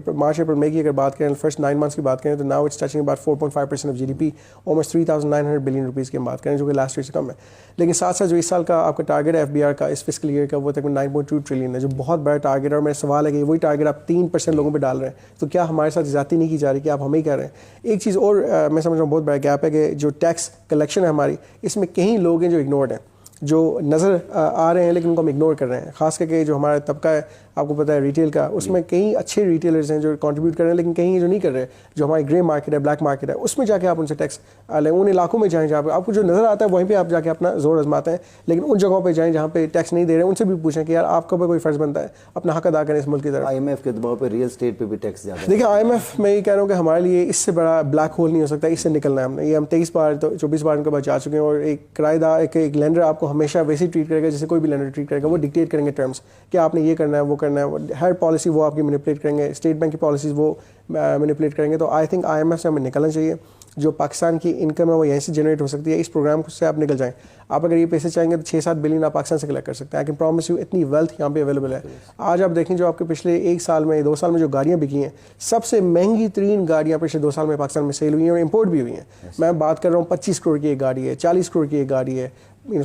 Speaker 2: مارچ اپریل مئی کی اگر بات کریں, فرسٹ 9 months کی بات کریں, تو now it's touching about 4.5% of GDP, almost 3,900 billion rupees کی ہم بات کریں, جو کہ لاسٹ ایئر سے کم ہے. لیکن ساتھ ساتھ جو اس سال کا آپ کا ٹارگیٹ ہے FBR کا اس فسکل ایئر کا, وہ تقریباً 9.2 ٹریلین ہے, جو بہت بڑا ٹارگیٹ ہے. اور میرا سوال ہے کہ وہی ٹارگیٹ آپ 3% لوگوں پہ ڈال رہے ہیں, تو کیا ہمارے ساتھ زیادتی نہیں کی جا رہی کہ آپ ہمیں ہی کہہ رہے ہیں؟ ایک چیز اور میں سمجھ رہا ہوں بہت بڑا گیپ ہے کہ جو ٹیکس کلیکشن ہے ہماری, اس میں کہیں لوگ ہیں جو اگنورڈ ہیں, جو نظر آ رہے ہیں لیکن ان کو ہم اگنور کر رہے ہیں. خاص کر کے جو ہمارا طبقہ ہے آپ کو پتہ ہے ریٹیل کا, اس میں کئی اچھے ریٹیلرز ہیں جو کنٹریبیوٹ کر رہے ہیں, لیکن کہیں جو نہیں کر رہے, جو ہماری گرے مارکیٹ ہے, بلیک مارکیٹ ہے, اس میں جا کے آپ ان سے ٹیکس لیں. ان علاقوں میں جائیں جہاں پہ آپ کو جو نظر آتا ہے وہیں پہ آپ جا کے اپنا زور آزماتے ہیں, لیکن ان جگہوں پہ جائیں جہاں پہ ٹیکس نہیں دے رہے ہیں, ان سے بھی پوچھیں کہ یار آپ کا کوئی فرض بنتا ہے اپنا حق ادا کریں اس ملک کی طرف.
Speaker 1: IMF کے دباؤ پہ ریئل اسٹیٹ پہ بھی ٹیکس زیادہ ہے.
Speaker 2: دیکھیں IMF میں یہ کہہ رہا ہوں کہ ہمارے لیے اس سے بڑا بلیک ہول نہیں ہو سکتا, اس سے نکلنا ہے ہم نے. یہ ہم 23 بار 24 بار ان کے بعد جا چکے ہیں, اور ایک کرایہ دار ایک لینڈر آپ کو ہمیشہ ویسے ٹریٹ کرے گا جیسے کوئی بھی لینڈر ٹریٹ کرے گا. وہ ڈکٹیٹ کریں گے ٹرمس کہ آپ نے یہ کرنا ہے, وہ کرنا ہے, ہر پالیسی وہ آپ کی مینیپولیٹ کریں گے, اسٹیٹ بینک کی پالیسیز وہ مینیپولیٹ کریں گے. تو آئی تھنک IMF سے ہمیں نکلنا چاہیے. جو پاکستان کی انکم ہے وہ یہیں سے جنریٹ ہو سکتی ہے, اس پروگرام سے آپ نکل جائیں. آپ اگر یہ پیسے چاہیں گے تو 6-7 بلین آپ پاکستان سے کلیکٹ کر سکتے ہیں. آئی کین پرومس یو اتنی ویلتھ یہاں پہ اویلیبل ہے. آج آپ دیکھیں جو آپ کے پچھلے 1 سال میں 2 سال میں جو گاڑیاں بکی ہیں, سب سے مہنگی ترین گاڑیاں پچھلے 2 سال میں پاکستان میں سیل ہوئی ہیں اور امپورٹ بھی ہوئی ہیں. میں بات کر رہا ہوں 25 کروڑ کی ایک گاڑی ہے, 40 کروڑ کی ایک گاڑی ہے,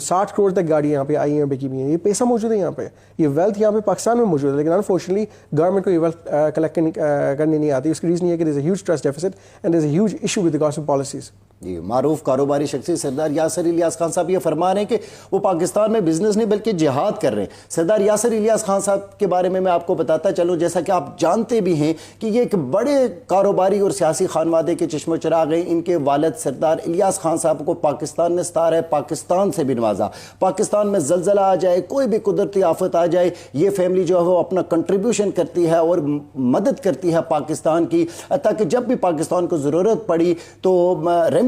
Speaker 2: 60 کروڑ تک گاڑیاں یہاں پہ آئی ہیں, بکی ہوئی ہیں. یہ پیسہ موجود ہے یہاں پہ, یہ ویلتھ یہاں پہ پاکستان میں موجود ہے, لیکن انفارچونیٹلی گورنمنٹ کو یہ ویلتھ کلیکٹ کرنی نہیں آتی. اس کی ریزن یہ ہے کہ there is a huge trust deficit and there is a huge issue with regards to policies.
Speaker 1: جی, معروف کاروباری شخصیت سردار یاسر الیاس خان صاحب یہ فرما رہے ہیں کہ وہ پاکستان میں بزنس نہیں بلکہ جہاد کر رہے ہیں. سردار یاسر الیاس خان صاحب کے بارے میں آپ کو بتاتا چلوں, جیسا کہ آپ جانتے بھی ہیں کہ یہ ایک بڑے کاروباری اور سیاسی خانوادے کے چشم و چراغ ہیں. ان کے والد سردار الیاس خان صاحب کو پاکستان نے ستارہ ہے پاکستان سے بھی نوازا. پاکستان میں زلزلہ آ جائے, کوئی بھی قدرتی آفت آ جائے, یہ فیملی جو ہے وہ اپنا کنٹریبیوشن کرتی ہے اور مدد کرتی ہے پاکستان کی, تاکہ جب بھی پاکستان کو ضرورت پڑی تو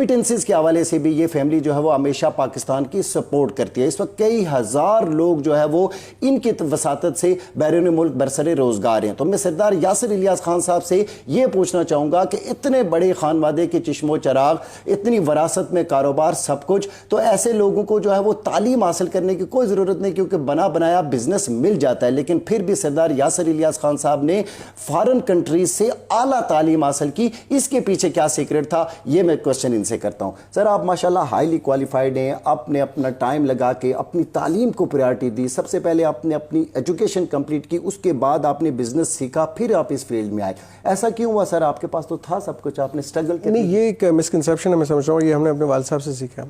Speaker 1: ریمیٹنسز کے حوالے سے بھی یہ فیملی جو ہے وہ ہمیشہ پاکستان کی سپورٹ کرتی ہے. اس وقت کئی ہزار لوگ جو ہے وہ ان کی وساطت سے بیرون ملک برسر روزگار ہیں. تو میں سردار یاسر الیاس خان صاحب سے یہ پوچھنا چاہوں گا کہ اتنے بڑے خانوادے کے چشم و چراغ, اتنی وراثت میں کاروبار, سب کچھ, تو ایسے لوگوں کو جو ہے وہ تعلیم حاصل کرنے کی کوئی ضرورت نہیں کیونکہ بنا بنایا بزنس مل جاتا ہے. لیکن پھر بھی سردار یاسر الیاس خان صاحب نے فارن کنٹریز سے اعلیٰ تعلیم حاصل کی. اس کے پیچھے کیا سیکرٹ تھا, یہ میں کوشچن ان سے کرتا ہوں. سر, آپ ماشاءاللہ ہائیلی کوالیفائڈ ہیں, آپ نے اپنا ٹائم لگا کے اپنی تعلیم کو پریارٹی دی. سب سے پہلے آپ نے اپنی ایجوکیشن کمپلیٹ کی, اس کے بعد آپ نے بزنس سیکھا, پھر آپ اس فیلڈ میں آئے. ایسا کیوں ہوا سر؟ آپ کے پاس تو تھا سب کچھ, آپ نے اسٹرگل کیا.
Speaker 2: نہیں, یہ ایک مسکنسیپشن ہے, میں سمجھ رہا ہوں, یہ ہم نے اپنے والد صاحب سے سیکھا.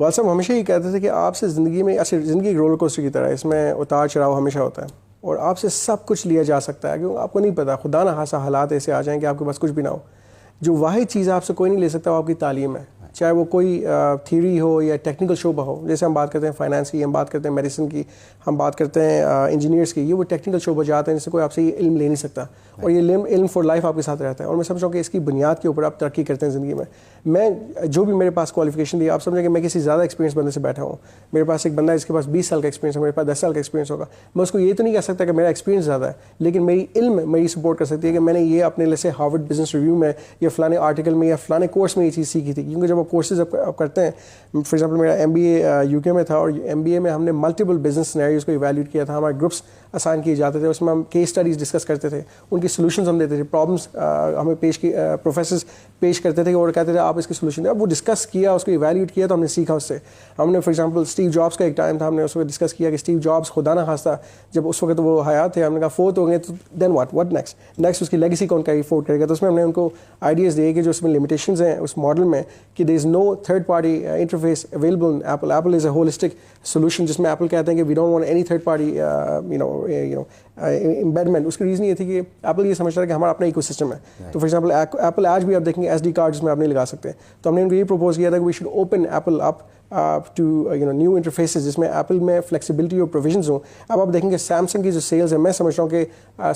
Speaker 2: والد صاحب ہمیشہ یہ کہتے تھے کہ آپ سے زندگی میں, اچھا زندگی ایک رولر کوسٹر کی طرح ہے, اس میں اتار چڑھاؤ ہمیشہ ہوتا ہے, اور آپ سے سب کچھ لیا جا سکتا ہے کیونکہ آپ کو نہیں پتا, خدا نہ خاصا حالات ایسے آ جائیں کہ آپ کے پاس کچھ بھی نہ ہو. جو واحد چیز آپ سے کوئی نہیں لے سکتا وہ آپ کی تعلیم ہے, چاہے وہ کوئی تھیوری ہو یا ٹیکنیکل شعبہ ہو. جیسے ہم بات کرتے ہیں فائنانس کی, ہم بات کرتے ہیں میڈیسن کی, ہم بات کرتے ہیں انجینئرس کی, یہ وہ ٹیکنیکل شعبہ جاتے ہیں جس سے کوئی آپ سے یہ علم لے نہیں سکتا, اور یہ علم فار لائف آپ کے ساتھ رہتا ہے. اور میں سمجھتا ہوں کہ اس کی بنیاد کے اوپر آپ ترقی کرتے ہیں زندگی میں. میں جو بھی میرے پاس کوالیفیکیشن دی, آپ سمجھیں کہ میں کسی زیادہ ایکسپیرینس بندے سے بیٹھا ہوں. میرے پاس ایک بندہ ہے جس کے پاس 20 سال کا ایکسپیرینس ہے, میرے پاس 10 سال کا ایکسپیرینس ہوگا. میں اس کو یہ تو نہیں کہہ سکتا کہ میرا ایکسپیرینس زیادہ ہے, لیکن میری علم میری سپورٹ کر سکتی ہے کہ میں نے یہ اپنے لیے سے ہارورڈ بزنس ریویو میں یا فلانے آرٹیکل میں یا فلانے کورس میں یہ چیز سیکھی تھی. کیونکہ جب آپ کورسز آپ کرتے ہیں, فار ایگزامپل میرا MBA UK میں تھا, اور MBA میں ہم نے ملٹیپل بزنس سینیریوز کو ایویلیوٹ کیا تھا. ہمارے گروپس اسائن کیے جاتے تھے, اس میں ہم کیس اسٹڈیز ڈسکس کرتے تھے, ان کی سولوشنز ہم دیتے تھے, پرابلمس ہمیں پروفیسرز پیش کرتے تھے اور کہتے تھے آپ اس کی سولوشن دیں. اب وہ ڈسکس کیا, اس کو ایویلیوٹ کیا, تو ہم نے سیکھا اس سے. ہم نے فار ایگزامپل اسٹیو جابس کا ایک ٹائم تھا, ہم نے اس کو ڈسکس کیا کہ اسٹیو جابس خدا نہ خواستہ جب اس وقت وہ حیات تھے, ہم نے کہا فوت ہو گئے تو دین واٹ نیکسٹ اس کی لیگیسی کون کیری فورورڈ کرے گا. تو اس میں ہم نے ان کو آئیڈیاز دیے کہ جو اس میں لمیٹیشنز ہیں اس ماڈل میں, کہ there is no third party interface available in Apple. Apple is a holistic solution, جس میں ایپل کہتے ہیں کہ we don't want any third party embedment. اس کی ریزن یہ تھی کہ ایپل یہ سمجھتا ہے کہ ہمارا اپنا ایکو سسٹم ہے. تو فار ایگزامپل ایپل آج بھی آپ دیکھیں گے SD کارڈ جس میں آپ نہیں لگا سکتے. تو ہم نے ان کو یہ پروپوز کیا تھا کہ we should open Apple up to new interfaces جس میں ایپل میں فلیکسیبلٹی اور پروویژنز ہوں. اب آپ دیکھیں گے سیمسنگ کی جو سیلز ہے, میں سمجھتا ہوں کہ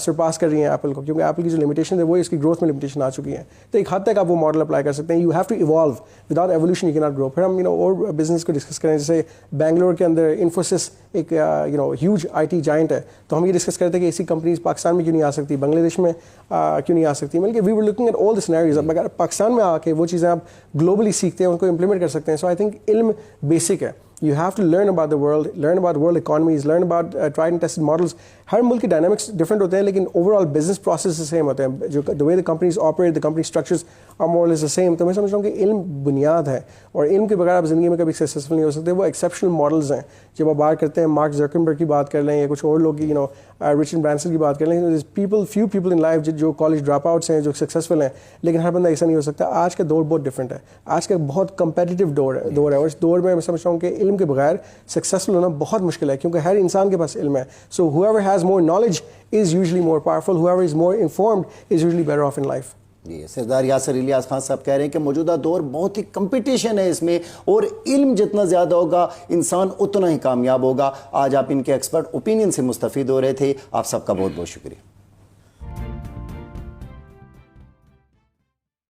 Speaker 2: سرپاس کر رہی ہیں ایپل کو, کیونکہ ایپل کی جو لمیٹیشن ہے وہ اس کی گروتھ میں لمیٹیشن آ چکی ہے. تو ایک حد تک آپ وہ ماڈل اپلائی کر سکتے ہیں. You have to evolve, without evolution you can not grow. پھر ہم اور بزنس کو ڈسکس کریں, جیسے بنگلور کے اندر انفوسس ایک ہیوج IT جائنٹ ہے, تو ہم یہ ڈسکس کرتے ہیں کہ ایسی کمپنیز پاکستان میں کیوں نہیں آ سکتی, بنگلہ دیش میں کیوں نہیں آ سکتی. بلکہ we were looking at all the scenarios. مگر پاکستان میں آ کے وہ چیزیں آپ گلوبلی سیکھتے ہیں, ان کو امپلیمنٹ کر سکتے ہیں. سو آئی تھنک علم بیسک ہے. You have to learn about the world, learn about world economies, learn about tried and tested models. ہر ملک کے ڈائنامکس ڈفرینٹ ہوتے ہیں, لیکن over all business process same ہوتے ہیں. جو the way the companies operate, the company structures are more or less the same. تو میں سمجھتا ہوں کہ علم بنیاد ہے, اور علم کے بغیر آپ زندگی میں کبھی سکسیزفل نہیں ہو سکتے. وہ ایکسیپشنل ماڈلز ہیں. جب آپ بات کرتے ہیں مارک زکربرگ کی بات کر لیں یا کچھ اور لوگ کی رچرڈ برانسن کی بات کر لیں, few people in life جو کالج ڈراپ آؤٹس ہیں, جو سکسیزفل ہیں, لیکن ہر بندہ ایسا نہیں ہو سکتا. آج کا دور بہت ڈفرینٹ ہے. آج کا بہت کمپیٹیٹیو دور ہے, اور اس دور میں میں سمجھتا ہوں کہ علم کے بغیر سکسیزفل ہونا بہت مشکل ہے، کیونکہ ہر انسان کے پاس علم ہے. سو whoever has more knowledge is usually more powerful, whoever is more informed is usually better off in life.
Speaker 1: جی سردار یاسر الیاس خان صاحب کہہ رہے ہیں کہ موجودہ دور بہت ہی کمپٹیشن ہے اس میں، اور علم جتنا زیادہ ہوگا انسان اتنا ہی کامیاب ہوگا. آج آپ ان کے ایکسپرٹ اوپینین سے مستفید ہو رہے تھے. آپ سب کا بہت بہت شکریہ.